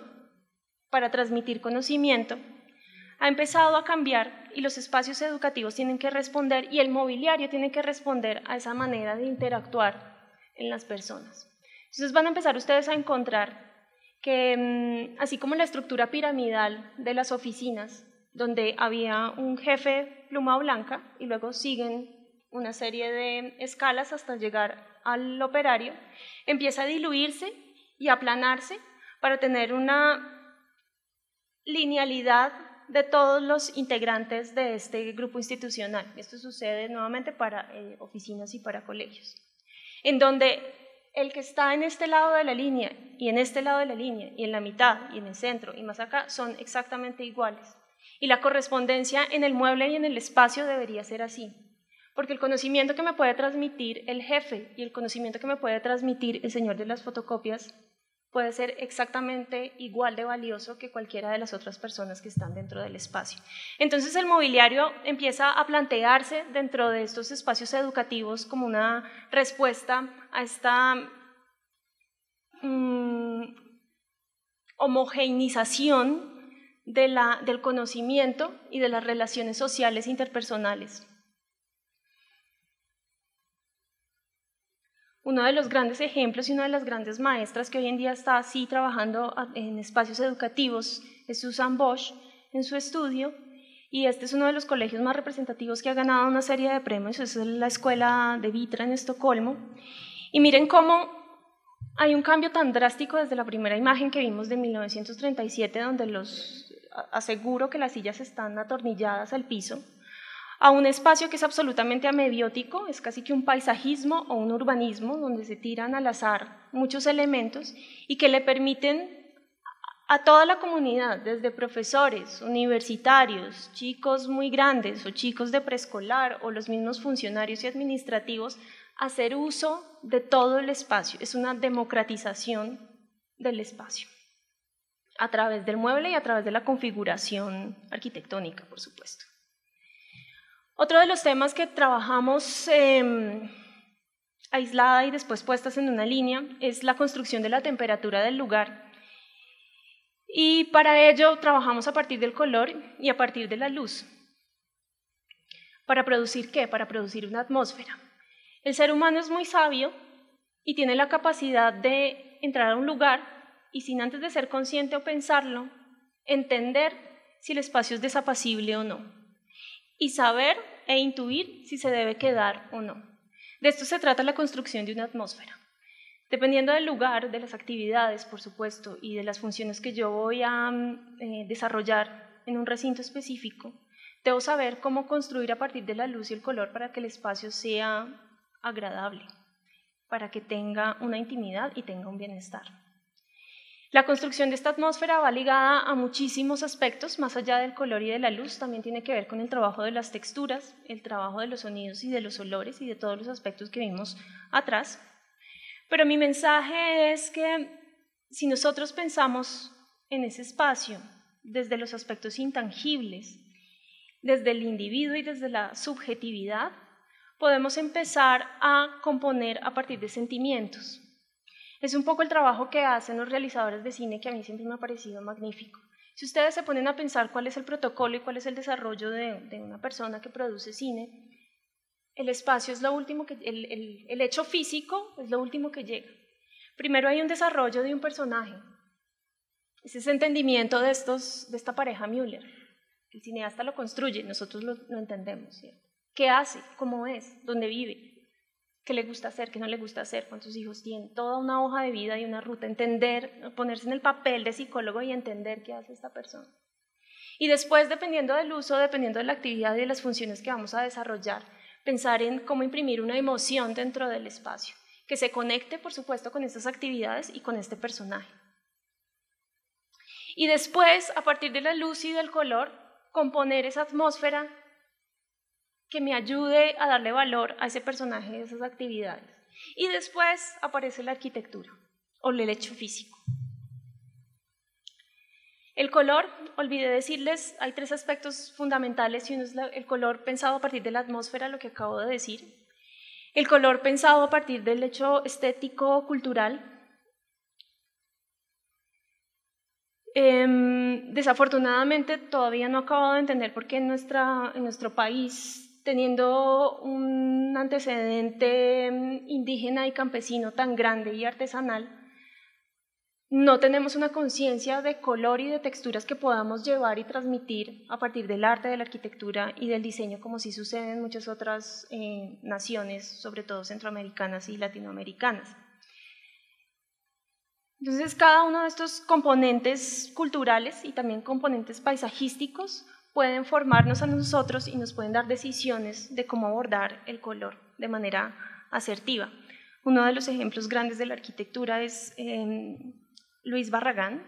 para transmitir conocimiento ha empezado a cambiar y los espacios educativos tienen que responder y el mobiliario tiene que responder a esa manera de interactuar en las personas. Entonces van a empezar ustedes a encontrar que así como la estructura piramidal de las oficinas, donde había un jefe pluma blanca y luego siguen una serie de escalas hasta llegar al operario, empieza a diluirse y aplanarse para tener una linealidad de todos los integrantes de este grupo institucional. Esto sucede nuevamente para oficinas y para colegios, en donde el que está en este lado de la línea y en este lado de la línea y en la mitad y en el centro y más acá son exactamente iguales. Y la correspondencia en el mueble y en el espacio debería ser así, porque el conocimiento que me puede transmitir el jefe y el conocimiento que me puede transmitir el señor de las fotocopias puede ser exactamente igual de valioso que cualquiera de las otras personas que están dentro del espacio. Entonces el mobiliario empieza a plantearse dentro de estos espacios educativos como una respuesta a esta homogeneización del conocimiento y de las relaciones sociales interpersonales. Uno de los grandes ejemplos y una de las grandes maestras que hoy en día está así trabajando en espacios educativos es Susan Bosch en su estudio, y este es uno de los colegios más representativos que ha ganado una serie de premios, es la Escuela de Vitra en Estocolmo. Y miren cómo hay un cambio tan drástico desde la primera imagen que vimos de 1937, donde aseguro que las sillas están atornilladas al piso, a un espacio que es absolutamente amebiótico, es casi que un paisajismo o un urbanismo donde se tiran al azar muchos elementos y que le permiten a toda la comunidad, desde profesores, universitarios, chicos muy grandes o chicos de preescolar o los mismos funcionarios y administrativos, hacer uso de todo el espacio. Es una democratización del espacio a través del mueble y a través de la configuración arquitectónica, por supuesto. Otro de los temas que trabajamos aislada y después puestas en una línea es la construcción de la temperatura del lugar. Y para ello trabajamos a partir del color y a partir de la luz. ¿Para producir qué? Para producir una atmósfera. El ser humano es muy sabio y tiene la capacidad de entrar a un lugar y sin antes de ser consciente o pensarlo, entender si el espacio es desapacible o no. Y saber e intuir si se debe quedar o no. De esto se trata la construcción de una atmósfera. Dependiendo del lugar, de las actividades, por supuesto, y de las funciones que yo voy a desarrollar en un recinto específico, debo saber cómo construir a partir de la luz y el color para que el espacio sea agradable, para que tenga una intimidad y tenga un bienestar. La construcción de esta atmósfera va ligada a muchísimos aspectos, más allá del color y de la luz, también tiene que ver con el trabajo de las texturas, el trabajo de los sonidos y de los olores y de todos los aspectos que vimos atrás. Pero mi mensaje es que si nosotros pensamos en ese espacio desde los aspectos intangibles, desde el individuo y desde la subjetividad, podemos empezar a componer a partir de sentimientos. Es un poco el trabajo que hacen los realizadores de cine que a mí siempre me ha parecido magnífico. Si ustedes se ponen a pensar cuál es el protocolo y cuál es el desarrollo de una persona que produce cine, el espacio es lo último que, el hecho físico es lo último que llega. Primero hay un desarrollo de un personaje, es ese entendimiento de esta pareja Müller. El cineasta lo construye, nosotros lo entendemos, ¿cierto? ¿Qué hace? ¿Cómo es? ¿Dónde vive? ¿Qué le gusta hacer? ¿Qué no le gusta hacer? ¿Cuántos hijos tiene? Toda una hoja de vida y una ruta, entender, ponerse en el papel de psicólogo y entender qué hace esta persona. Y después, dependiendo del uso, dependiendo de la actividad y de las funciones que vamos a desarrollar, pensar en cómo imprimir una emoción dentro del espacio, que se conecte, por supuesto, con estas actividades y con este personaje. Y después, a partir de la luz y del color, componer esa atmósfera que me ayude a darle valor a ese personaje y a esas actividades. Y después aparece la arquitectura o el hecho físico. El color, olvidé decirles, hay tres aspectos fundamentales y uno es el color pensado a partir de la atmósfera, lo que acabo de decir. El color pensado a partir del hecho estético cultural. Desafortunadamente todavía no acabo de entender por qué en nuestro país, teniendo un antecedente indígena y campesino tan grande y artesanal, no tenemos una conciencia de color y de texturas que podamos llevar y transmitir a partir del arte, de la arquitectura y del diseño, como sí sucede en muchas otras naciones, sobre todo centroamericanas y latinoamericanas. Entonces, cada uno de estos componentes culturales y también componentes paisajísticos pueden formarnos a nosotros y nos pueden dar decisiones de cómo abordar el color de manera asertiva. Uno de los ejemplos grandes de la arquitectura es Luis Barragán,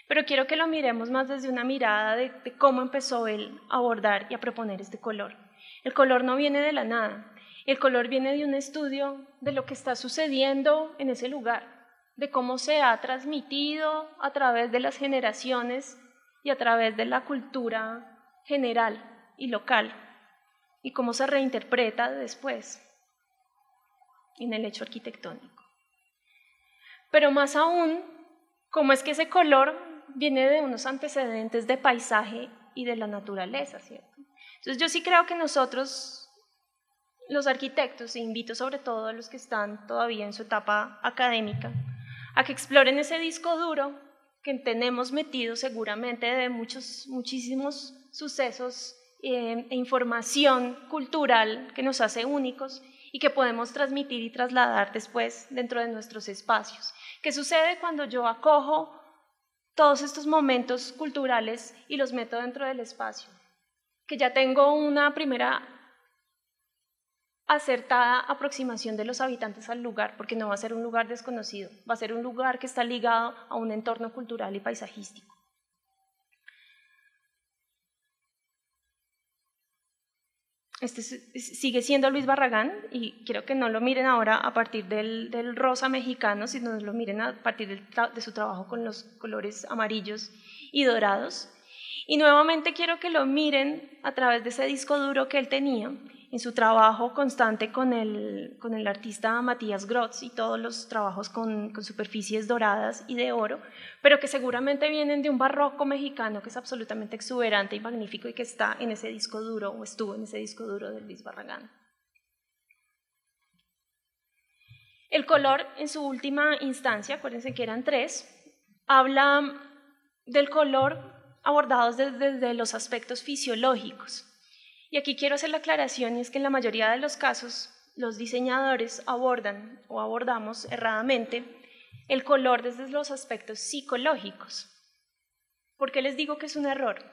pero quiero que lo miremos más desde una mirada de cómo empezó él a abordar y a proponer este color. El color no viene de la nada, el color viene de un estudio de lo que está sucediendo en ese lugar, de cómo se ha transmitido a través de las generaciones y a través de la cultura general y local, y cómo se reinterpreta después en el hecho arquitectónico. Pero más aún, cómo es que ese color viene de unos antecedentes de paisaje y de la naturaleza, ¿cierto? Entonces yo sí creo que nosotros, los arquitectos, e invito sobre todo a los que están todavía en su etapa académica, a que exploren ese disco duro que tenemos metido seguramente de muchísimos sucesos e información cultural que nos hace únicos y que podemos transmitir y trasladar después dentro de nuestros espacios. ¿Qué sucede cuando yo acojo todos estos momentos culturales y los meto dentro del espacio? Que ya tengo una primera acertada aproximación de los habitantes al lugar, porque no va a ser un lugar desconocido, va a ser un lugar que está ligado a un entorno cultural y paisajístico. Este sigue siendo Luis Barragán, y quiero que no lo miren ahora a partir del rosa mexicano, sino lo miren a partir de su trabajo con los colores amarillos y dorados. Y nuevamente quiero que lo miren a través de ese disco duro que él tenía en su trabajo constante con el artista Matías Grotz y todos los trabajos con superficies doradas y de oro, pero que seguramente vienen de un barroco mexicano que es absolutamente exuberante y magnífico y que está en ese disco duro, o estuvo en ese disco duro de Luis Barragán. El color, en su última instancia, acuérdense que eran 3, habla del color abordados desde los aspectos fisiológicos. Y aquí quiero hacer la aclaración, y es que en la mayoría de los casos los diseñadores abordan o abordamos erradamente el color desde los aspectos psicológicos. ¿Por qué les digo que es un error?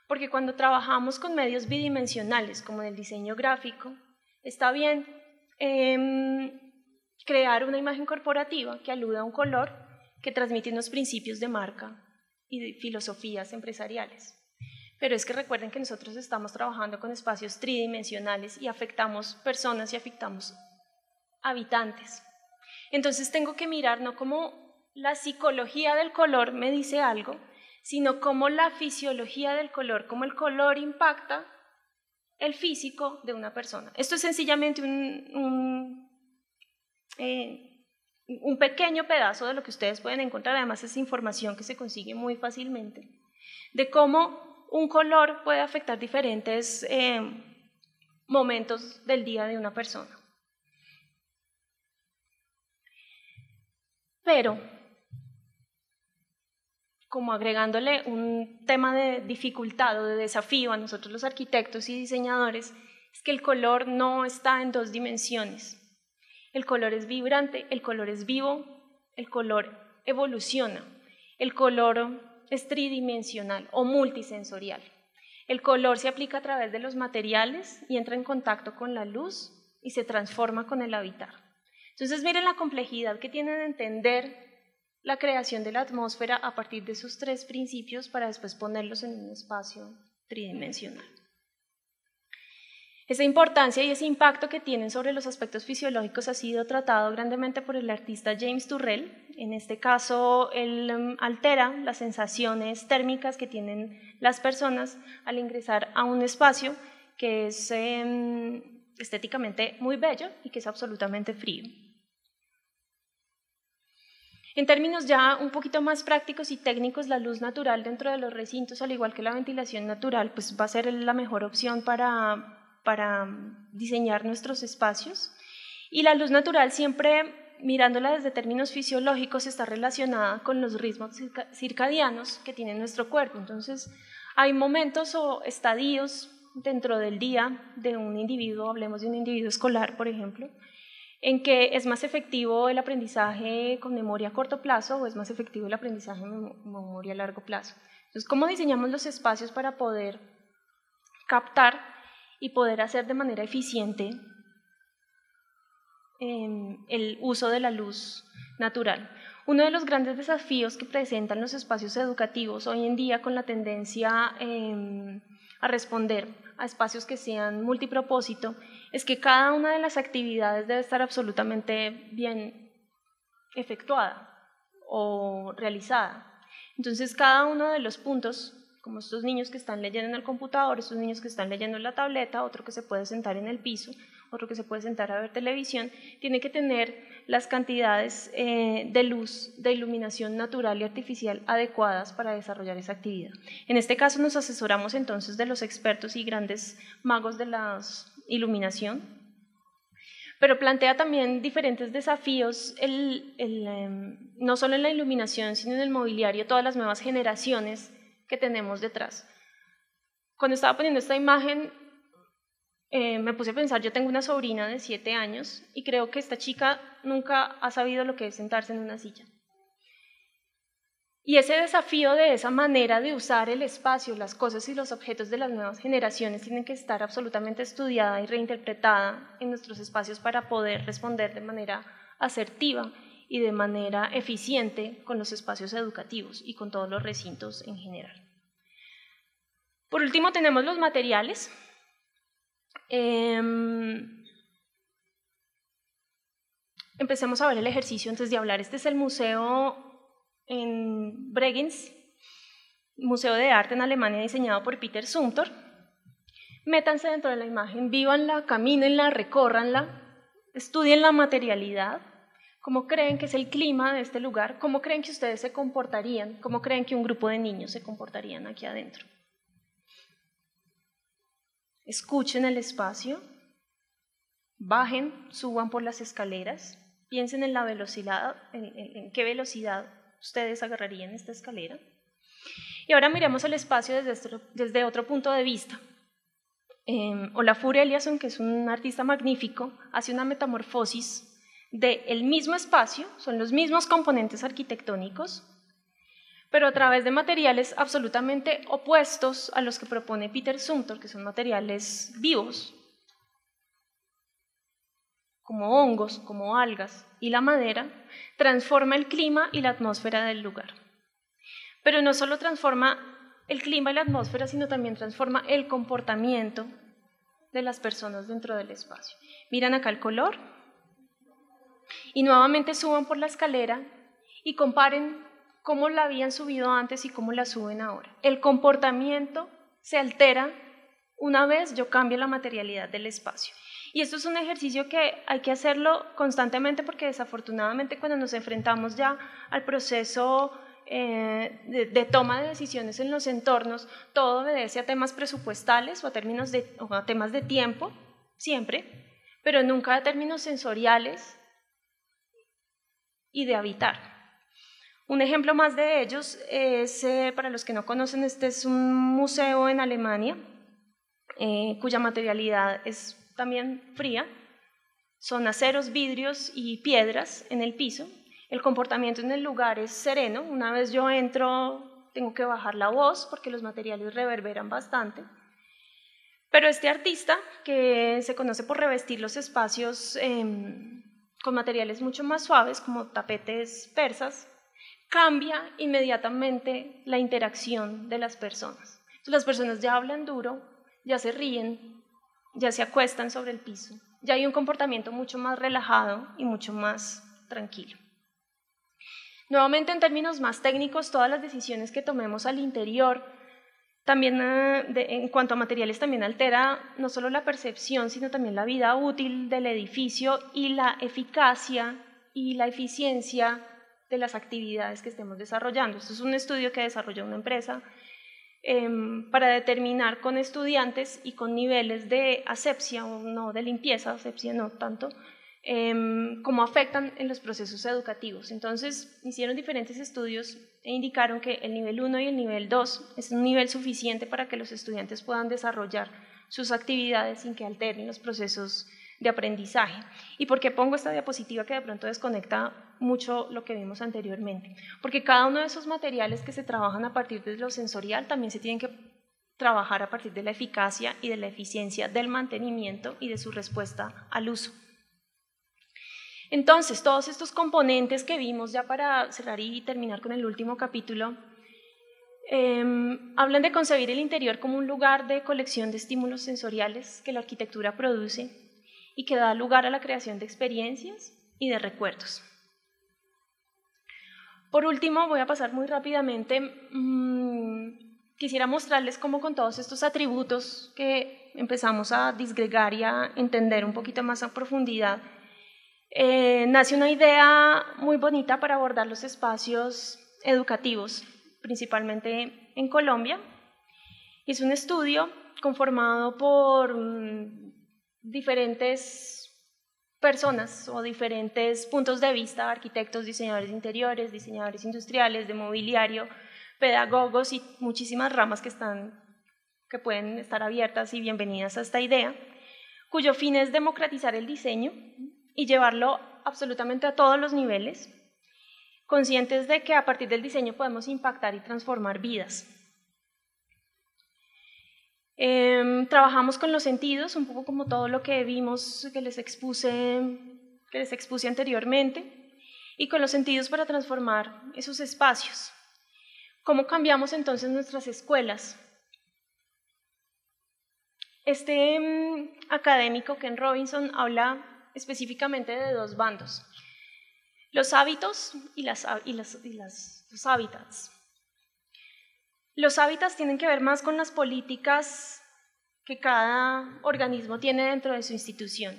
Porque cuando trabajamos con medios bidimensionales, como en el diseño gráfico, está bien crear una imagen corporativa que aluda a un color que transmite unos principios de marca y de filosofías empresariales. Pero es que recuerden que nosotros estamos trabajando con espacios tridimensionales y afectamos personas y afectamos habitantes. Entonces tengo que mirar no como la psicología del color me dice algo, sino como la fisiología del color, cómo el color impacta el físico de una persona. Esto es sencillamente un pequeño pedazo de lo que ustedes pueden encontrar, además es información que se consigue muy fácilmente, de cómo un color puede afectar diferentes momentos del día de una persona. Pero, como agregándole un tema de dificultad o de desafío a nosotros los arquitectos y diseñadores, es que el color no está en 2 dimensiones. El color es vibrante, el color es vivo, el color evoluciona, el color es tridimensional o multisensorial. El color se aplica a través de los materiales y entra en contacto con la luz y se transforma con el habitar. Entonces miren la complejidad que tiene de entender la creación de la atmósfera a partir de esos 3 principios para después ponerlos en un espacio tridimensional. Esa importancia y ese impacto que tienen sobre los aspectos fisiológicos ha sido tratado grandemente por el artista James Turrell. En este caso, él altera las sensaciones térmicas que tienen las personas al ingresar a un espacio que es estéticamente muy bello y que es absolutamente frío. En términos ya un poquito más prácticos y técnicos, la luz natural dentro de los recintos, al igual que la ventilación natural, pues va a ser la mejor opción para diseñar nuestros espacios. Y la luz natural, siempre mirándola desde términos fisiológicos, está relacionada con los ritmos circadianos que tiene nuestro cuerpo. Entonces hay momentos o estadios dentro del día de un individuo, hablemos de un individuo escolar por ejemplo, en que es más efectivo el aprendizaje con memoria a corto plazo o es más efectivo el aprendizaje con memoria a largo plazo. Entonces, ¿cómo diseñamos los espacios para poder captar y poder hacer de manera eficiente el uso de la luz natural? Uno de los grandes desafíos que presentan los espacios educativos hoy en día con la tendencia a responder a espacios que sean multipropósito es que cada una de las actividades debe estar absolutamente bien efectuada. o realizada. Entonces, cada uno de los puntos, como estos niños que están leyendo en el computador, estos niños que están leyendo en la tableta, otro que se puede sentar en el piso, otro que se puede sentar a ver televisión, tiene que tener las cantidades de luz, de iluminación natural y artificial adecuadas para desarrollar esa actividad. En este caso nos asesoramos entonces de los expertos y grandes magos de la iluminación, pero plantea también diferentes desafíos, no solo en la iluminación, sino en el mobiliario, todas las nuevas generaciones que tenemos detrás. Cuando estaba poniendo esta imagen, me puse a pensar, yo tengo una sobrina de 7 años y creo que esta chica nunca ha sabido lo que es sentarse en una silla. Y ese desafío de esa manera de usar el espacio, las cosas y los objetos de las nuevas generaciones tienen que estar absolutamente estudiada y reinterpretada en nuestros espacios para poder responder de manera asertiva y de manera eficiente con los espacios educativos y con todos los recintos en general. Por último, tenemos los materiales. Empecemos a ver el ejercicio antes de hablar. Este es el museo en Bregenz, Museo de Arte en Alemania, diseñado por Peter Zumthor. Métanse dentro de la imagen, vívanla, camínenla, recórranla, estudien la materialidad, cómo creen que es el clima de este lugar, cómo creen que ustedes se comportarían, cómo creen que un grupo de niños se comportarían aquí adentro. Escuchen el espacio, bajen, suban por las escaleras, piensen en la velocidad, en qué velocidad ustedes agarrarían esta escalera. Y ahora miremos el espacio desde otro punto de vista. Olafur Eliasson, que es un artista magnífico, hace una metamorfosis del mismo espacio, son los mismos componentes arquitectónicos, pero a través de materiales absolutamente opuestos a los que propone Peter Zumthor, que son materiales vivos, como hongos, como algas, y la madera, transforma el clima y la atmósfera del lugar. Pero no solo transforma el clima y la atmósfera, sino también transforma el comportamiento de las personas dentro del espacio. Miran acá el color, y nuevamente suban por la escalera y comparen cómo la habían subido antes y cómo la suben ahora. El comportamiento se altera una vez yo cambio la materialidad del espacio. Y esto es un ejercicio que hay que hacerlo constantemente porque desafortunadamente cuando nos enfrentamos ya al proceso de toma de decisiones en los entornos, todo obedece a temas presupuestales o a temas de tiempo, siempre, pero nunca a términos sensoriales y de habitar. Un ejemplo más de ellos es, para los que no conocen, este es un museo en Alemania, cuya materialidad es también fría, son aceros, vidrios y piedras en el piso. El comportamiento en el lugar es sereno, una vez yo entro tengo que bajar la voz porque los materiales reverberan bastante, pero este artista, que se conoce por revestir los espacios con materiales mucho más suaves, como tapetes persas, cambia inmediatamente la interacción de las personas. Entonces, las personas ya hablan duro, ya se ríen, ya se acuestan sobre el piso, ya hay un comportamiento mucho más relajado y mucho más tranquilo. Nuevamente, en términos más técnicos, todas las decisiones que tomemos al interior, también en cuanto a materiales, también altera no solo la percepción, sino también la vida útil del edificio y la eficacia y la eficiencia de las actividades que estemos desarrollando. Esto es un estudio que desarrolló una empresa para determinar con estudiantes y con niveles de asepsia, o no de limpieza, asepsia no tanto, cómo afectan en los procesos educativos. Entonces, hicieron diferentes estudios e indicaron que el nivel 1 y el nivel 2 es un nivel suficiente para que los estudiantes puedan desarrollar sus actividades sin que alteren los procesos de aprendizaje. ¿Y por qué pongo esta diapositiva que de pronto desconecta mucho lo que vimos anteriormente? Porque cada uno de esos materiales que se trabajan a partir de lo sensorial también se tienen que trabajar a partir de la eficacia y de la eficiencia del mantenimiento y de su respuesta al uso. Entonces, todos estos componentes que vimos, ya para cerrar y terminar con el último capítulo, hablan de concebir el interior como un lugar de colección de estímulos sensoriales que la arquitectura produce y que da lugar a la creación de experiencias y de recuerdos. Por último, voy a pasar muy rápidamente, quisiera mostrarles cómo con todos estos atributos que empezamos a disgregar y a entender un poquito más a profundidad, nace una idea muy bonita para abordar los espacios educativos, principalmente en Colombia. Es un estudio conformado por diferentes personas o diferentes puntos de vista, arquitectos, diseñadores de interiores, diseñadores industriales, de mobiliario, pedagogos y muchísimas ramas que pueden estar abiertas y bienvenidas a esta idea, cuyo fin es democratizar el diseño y llevarlo absolutamente a todos los niveles, conscientes de que a partir del diseño podemos impactar y transformar vidas. Trabajamos con los sentidos, un poco como todo lo que vimos, que les expuse anteriormente, y con los sentidos para transformar esos espacios. ¿Cómo cambiamos entonces nuestras escuelas? Este académico, Ken Robinson, habla específicamente de dos bandos: los hábitos y los hábitats. Los hábitats tienen que ver más con las políticas que cada organismo tiene dentro de su institución.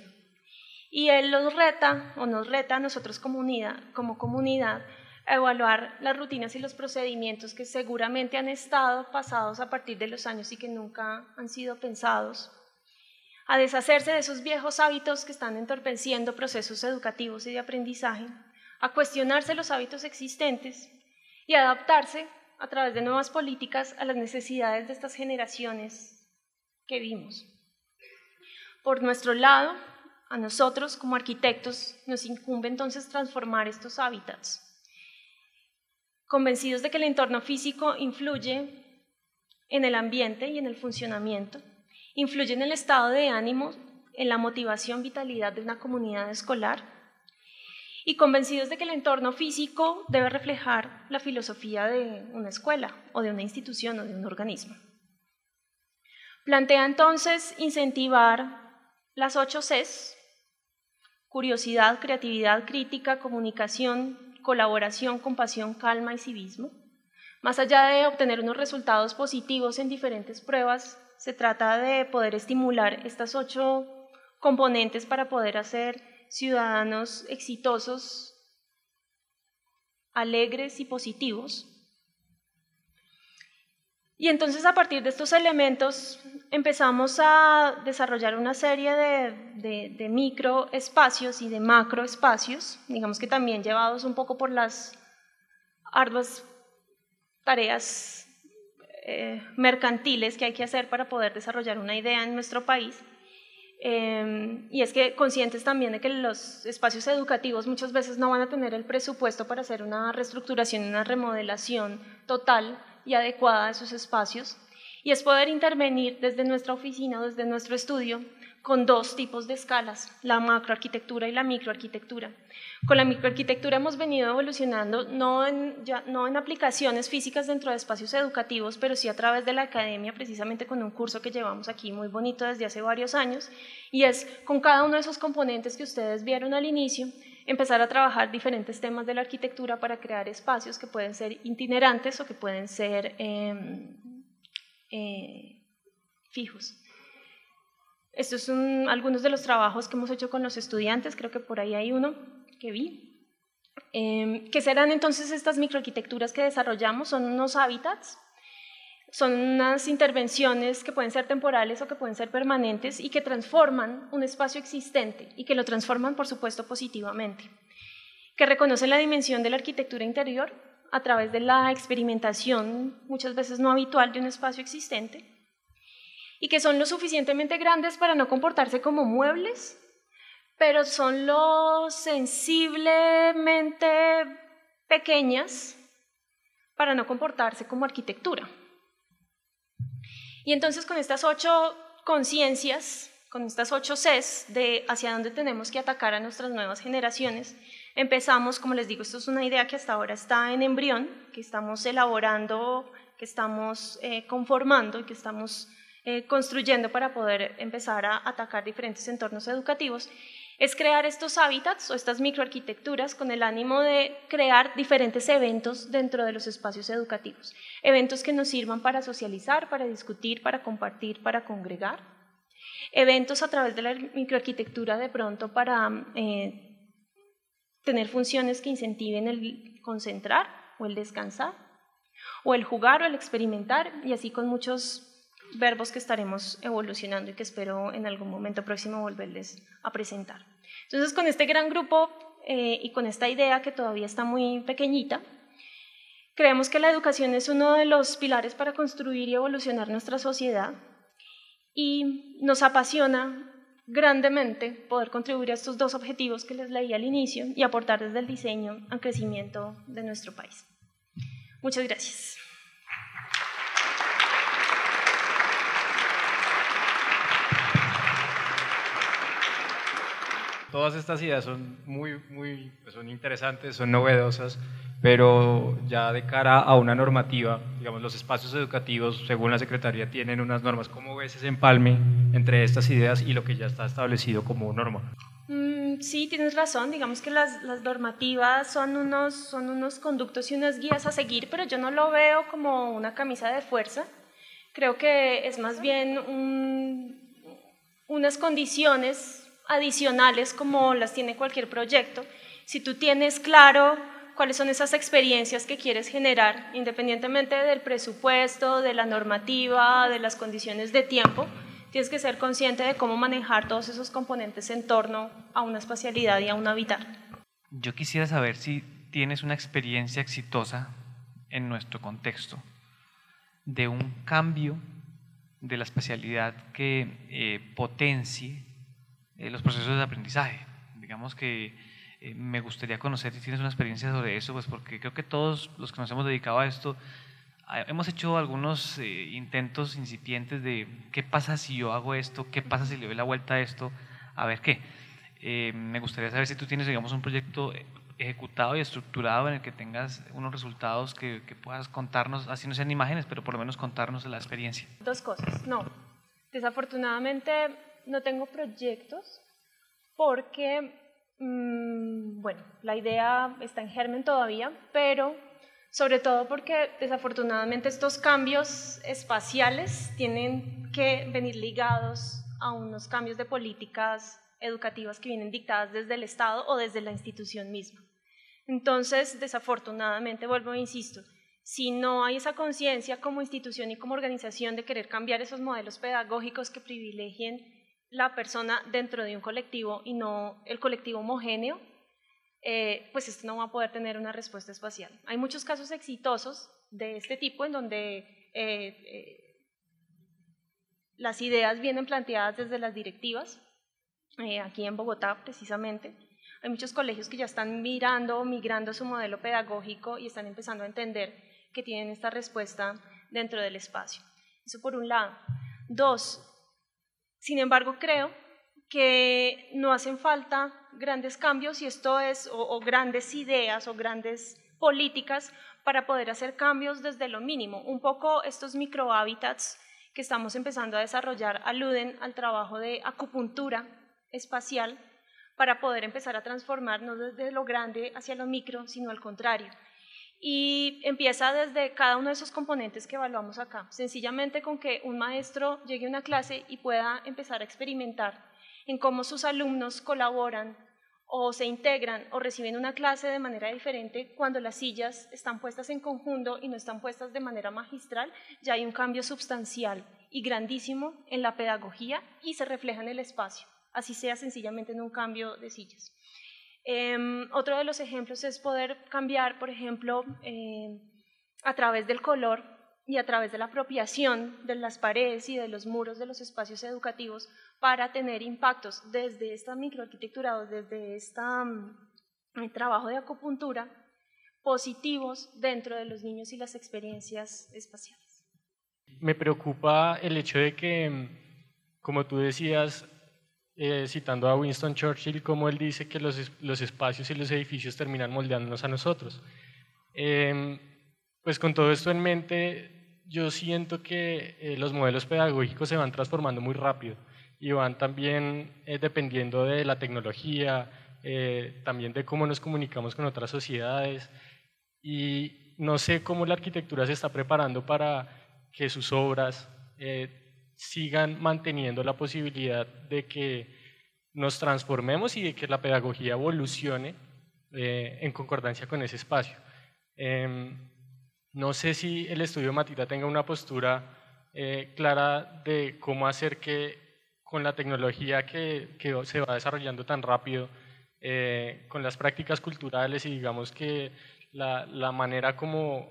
Y él nos reta a nosotros como comunidad a evaluar las rutinas y los procedimientos que seguramente han estado pasados a partir de los años y que nunca han sido pensados, a deshacerse de esos viejos hábitos que están entorpeciendo procesos educativos y de aprendizaje, a cuestionarse los hábitos existentes y a adaptarse a través de nuevas políticas a las necesidades de estas generaciones que vimos. Por nuestro lado, a nosotros como arquitectos nos incumbe entonces transformar estos hábitats, convencidos de que el entorno físico influye en el ambiente y en el funcionamiento, influye en el estado de ánimo, en la motivación, vitalidad de una comunidad escolar, y convencidos de que el entorno físico debe reflejar la filosofía de una escuela o de una institución o de un organismo. Plantea entonces incentivar las 8 Cs: curiosidad, creatividad, crítica, comunicación, colaboración, compasión, calma y civismo. Más allá de obtener unos resultados positivos en diferentes pruebas, se trata de poder estimular estas 8 componentes para poder hacer ciudadanos exitosos, alegres y positivos. Y entonces a partir de estos elementos empezamos a desarrollar una serie de microespacios y de macroespacios, digamos que también llevados un poco por las arduas tareas mercantiles que hay que hacer para poder desarrollar una idea en nuestro país. Y es que conscientes también de que los espacios educativos muchas veces no van a tener el presupuesto para hacer una reestructuración, una remodelación total y adecuada de esos espacios, y es poder intervenir desde nuestra oficina o desde nuestro estudio con 2 tipos de escalas: la macroarquitectura y la microarquitectura. Con la microarquitectura hemos venido evolucionando no en aplicaciones físicas dentro de espacios educativos, pero sí a través de la academia, precisamente con un curso que llevamos aquí muy bonito desde hace varios años, y es con cada uno de esos componentes que ustedes vieron al inicio, empezar a trabajar diferentes temas de la arquitectura para crear espacios que pueden ser itinerantes o que pueden ser fijos. Estos son algunos de los trabajos que hemos hecho con los estudiantes, creo que por ahí hay uno que vi. ¿Qué serán entonces estas microarquitecturas que desarrollamos? Son unos hábitats, son unas intervenciones que pueden ser temporales o que pueden ser permanentes y que transforman un espacio existente y que lo transforman, por supuesto, positivamente, que reconocen la dimensión de la arquitectura interior a través de la experimentación, muchas veces no habitual, de un espacio existente, y que son lo suficientemente grandes para no comportarse como muebles, pero son lo sensiblemente pequeñas para no comportarse como arquitectura. Y entonces con estas 8 conciencias, con estas 8 Cs de hacia dónde tenemos que atacar a nuestras nuevas generaciones, empezamos, como les digo, esto es una idea que hasta ahora está en embrión, que estamos elaborando, que estamos conformando y que estamos construyendo para poder empezar a atacar diferentes entornos educativos. es crear estos hábitats o estas microarquitecturas con el ánimo de crear diferentes eventos dentro de los espacios educativos. Eventos que nos sirvan para socializar, para discutir, para compartir, para congregar. Eventos a través de la microarquitectura de pronto para tener funciones que incentiven el concentrar o el descansar, o el jugar o el experimentar, y así con muchos verbos que estaremos evolucionando y que espero en algún momento próximo volverles a presentar. Entonces, con este gran grupo y con esta idea que todavía está muy pequeñita, creemos que la educación es uno de los pilares para construir y evolucionar nuestra sociedad, y nos apasiona grandemente poder contribuir a estos dos objetivos que les leí al inicio y aportar desde el diseño al crecimiento de nuestro país. Muchas gracias. Todas estas ideas son son interesantes, son novedosas, pero ya de cara a una normativa, digamos, los espacios educativos, según la Secretaría, tienen unas normas. ¿Cómo ves ese empalme entre estas ideas y lo que ya está establecido como norma? Sí, tienes razón, digamos que las normativas son unos conductos y unas guías a seguir, pero yo no lo veo como una camisa de fuerza. Creo que es más bien unas condiciones adicionales como las tiene cualquier proyecto. Si tú tienes claro cuáles son esas experiencias que quieres generar, independientemente del presupuesto, de la normativa, de las condiciones de tiempo, tienes que ser consciente de cómo manejar todos esos componentes en torno a una espacialidad y a un habitar. Yo quisiera saber si tienes una experiencia exitosa en nuestro contexto de un cambio de la espacialidad que potencie los procesos de aprendizaje. Digamos que me gustaría conocer si tienes una experiencia sobre eso, pues porque creo que todos los que nos hemos dedicado a esto hemos hecho algunos intentos incipientes de qué pasa si yo hago esto, qué pasa si le doy la vuelta a esto, a ver qué. Me gustaría saber si tú tienes, digamos, un proyecto ejecutado y estructurado en el que tengas unos resultados que puedas contarnos, así no sean imágenes, pero por lo menos contarnos la experiencia. Dos cosas. No, desafortunadamente no tengo proyectos porque, bueno, la idea está en germen todavía, pero sobre todo porque desafortunadamente estos cambios espaciales tienen que venir ligados a unos cambios de políticas educativas que vienen dictadas desde el Estado o desde la institución misma. Entonces, desafortunadamente, vuelvo e insisto, si no hay esa conciencia como institución y como organización de querer cambiar esos modelos pedagógicos que privilegien la persona dentro de un colectivo y no el colectivo homogéneo, pues esto no va a poder tener una respuesta espacial. Hay muchos casos exitosos de este tipo en donde las ideas vienen planteadas desde las directivas, aquí en Bogotá precisamente. Hay muchos colegios que ya están migrando su modelo pedagógico y están empezando a entender que tienen esta respuesta dentro del espacio. Eso por un lado. Dos, sin embargo, creo que no hacen falta grandes cambios y esto es, o grandes ideas o grandes políticas para poder hacer cambios desde lo mínimo. Un poco estos microhábitats que estamos empezando a desarrollar aluden al trabajo de acupuntura espacial para poder empezar a transformar no desde lo grande hacia lo micro, sino al contrario. Y empieza desde cada uno de esos componentes que evaluamos acá, sencillamente con que un maestro llegue a una clase y pueda empezar a experimentar en cómo sus alumnos colaboran o se integran o reciben una clase de manera diferente cuando las sillas están puestas en conjunto y no están puestas de manera magistral. Ya hay un cambio sustancial y grandísimo en la pedagogía y se refleja en el espacio, así sea sencillamente en un cambio de sillas. Otro de los ejemplos es poder cambiar, por ejemplo, a través del color y a través de la apropiación de las paredes y de los muros de los espacios educativos para tener impactos desde esta microarquitectura o desde este trabajo de acupuntura positivos dentro de los niños y las experiencias espaciales. Me preocupa el hecho de que, como tú decías, citando a Winston Churchill, como él dice que los espacios y los edificios terminan moldeándonos a nosotros. Pues con todo esto en mente, yo siento que los modelos pedagógicos se van transformando muy rápido y van también dependiendo de la tecnología, también de cómo nos comunicamos con otras sociedades, y no sé cómo la arquitectura se está preparando para que sus obras sigan manteniendo la posibilidad de que nos transformemos y de que la pedagogía evolucione en concordancia con ese espacio. No sé si el estudio Matita tenga una postura clara de cómo hacer que con la tecnología que se va desarrollando tan rápido, con las prácticas culturales y digamos que la manera como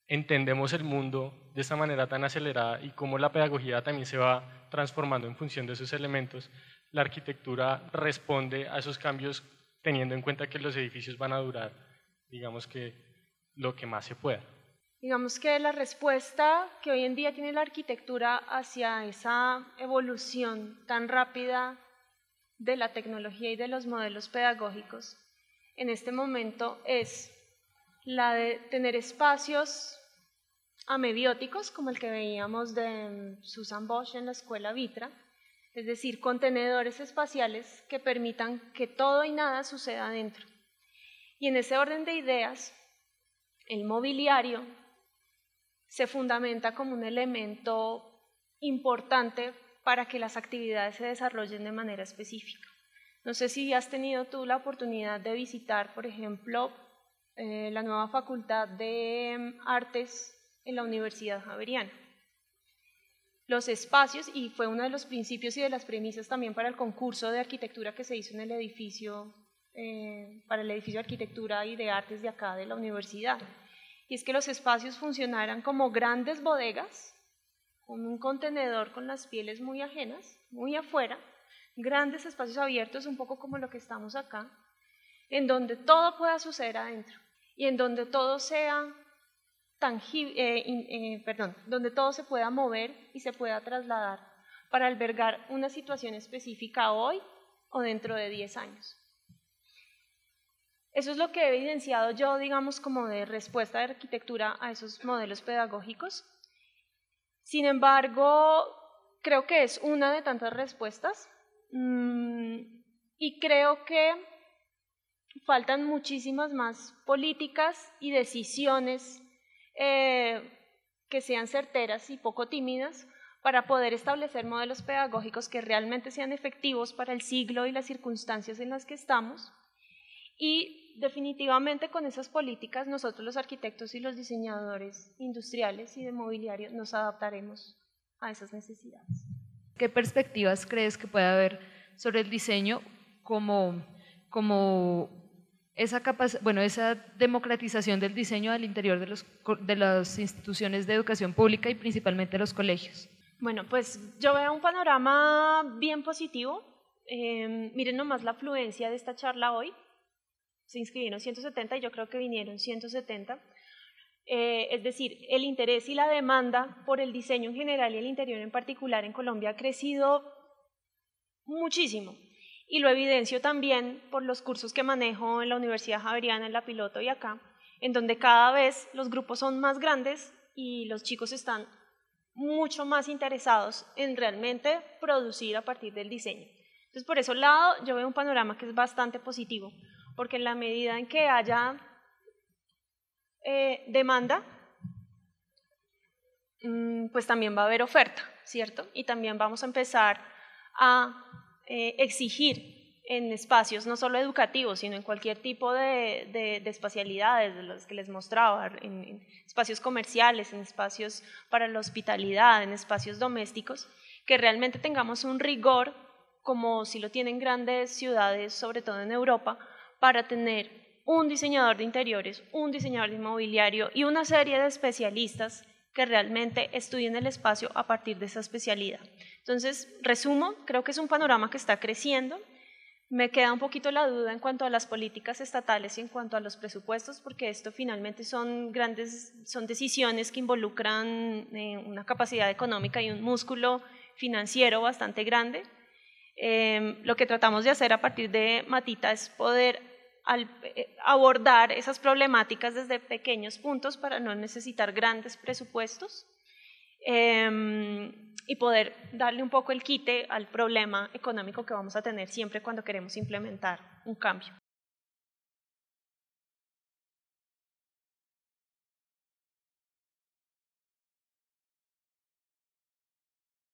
entendemos el mundo de esta manera tan acelerada y cómo la pedagogía también se va transformando en función de esos elementos, la arquitectura responde a esos cambios teniendo en cuenta que los edificios van a durar, digamos que lo que más se pueda. Digamos que la respuesta que hoy en día tiene la arquitectura hacia esa evolución tan rápida de la tecnología y de los modelos pedagógicos en este momento es la de tener espacios amebióticos, como el que veíamos de Susan Bosch en la escuela Vitra, es decir, contenedores espaciales que permitan que todo y nada suceda dentro. Y en ese orden de ideas, el mobiliario se fundamenta como un elemento importante para que las actividades se desarrollen de manera específica. No sé si has tenido tú la oportunidad de visitar, por ejemplo, la nueva Facultad de Artes en la Universidad Javeriana. Los espacios, y fue uno de los principios y de las premisas también para el concurso de arquitectura que se hizo en el edificio, para el edificio de arquitectura y de artes de acá de la universidad, y es que los espacios funcionaran como grandes bodegas, con un contenedor con las pieles muy ajenas, muy afuera, grandes espacios abiertos, un poco como lo que estamos acá, en donde todo pueda suceder adentro, y en donde todo sea tangible, donde todo se pueda mover y se pueda trasladar para albergar una situación específica hoy o dentro de 10 años. Eso es lo que he evidenciado yo, digamos, como de respuesta de arquitectura a esos modelos pedagógicos. Sin embargo, creo que es una de tantas respuestas y creo que faltan muchísimas más políticas y decisiones que sean certeras y poco tímidas para poder establecer modelos pedagógicos que realmente sean efectivos para el siglo y las circunstancias en las que estamos. Y definitivamente con esas políticas nosotros los arquitectos y los diseñadores industriales y de mobiliario nos adaptaremos a esas necesidades. ¿Qué perspectivas crees que puede haber sobre el diseño como esa democratización del diseño al interior de las instituciones de educación pública y principalmente los colegios? Bueno, pues yo veo un panorama bien positivo. Miren nomás la afluencia de esta charla hoy. Se inscribieron 170 y yo creo que vinieron 170. Es decir, el interés y la demanda por el diseño en general y el interior en particular en Colombia ha crecido muchísimo. Y lo evidencio también por los cursos que manejo en la Universidad Javeriana, en La Piloto y acá, en donde cada vez los grupos son más grandes y los chicos están mucho más interesados en realmente producir a partir del diseño. Entonces, por ese lado, yo veo un panorama que es bastante positivo, porque en la medida en que haya demanda, pues también va a haber oferta, ¿cierto? Y también vamos a empezar a exigir en espacios no solo educativos, sino en cualquier tipo de espacialidades, de los que les mostraba, en espacios comerciales, en espacios para la hospitalidad, en espacios domésticos, que realmente tengamos un rigor, como si lo tienen grandes ciudades, sobre todo en Europa, para tener un diseñador de interiores, un diseñador de mobiliario y una serie de especialistas que realmente estudien el espacio a partir de esa especialidad. Entonces, resumo, creo que es un panorama que está creciendo. Me queda un poquito la duda en cuanto a las políticas estatales y en cuanto a los presupuestos, porque esto finalmente son decisiones que involucran una capacidad económica y un músculo financiero bastante grande. Lo que tratamos de hacer a partir de Matita es poder abordar esas problemáticas desde pequeños puntos para no necesitar grandes presupuestos. y poder darle un poco el quite al problema económico que vamos a tener siempre cuando queremos implementar un cambio.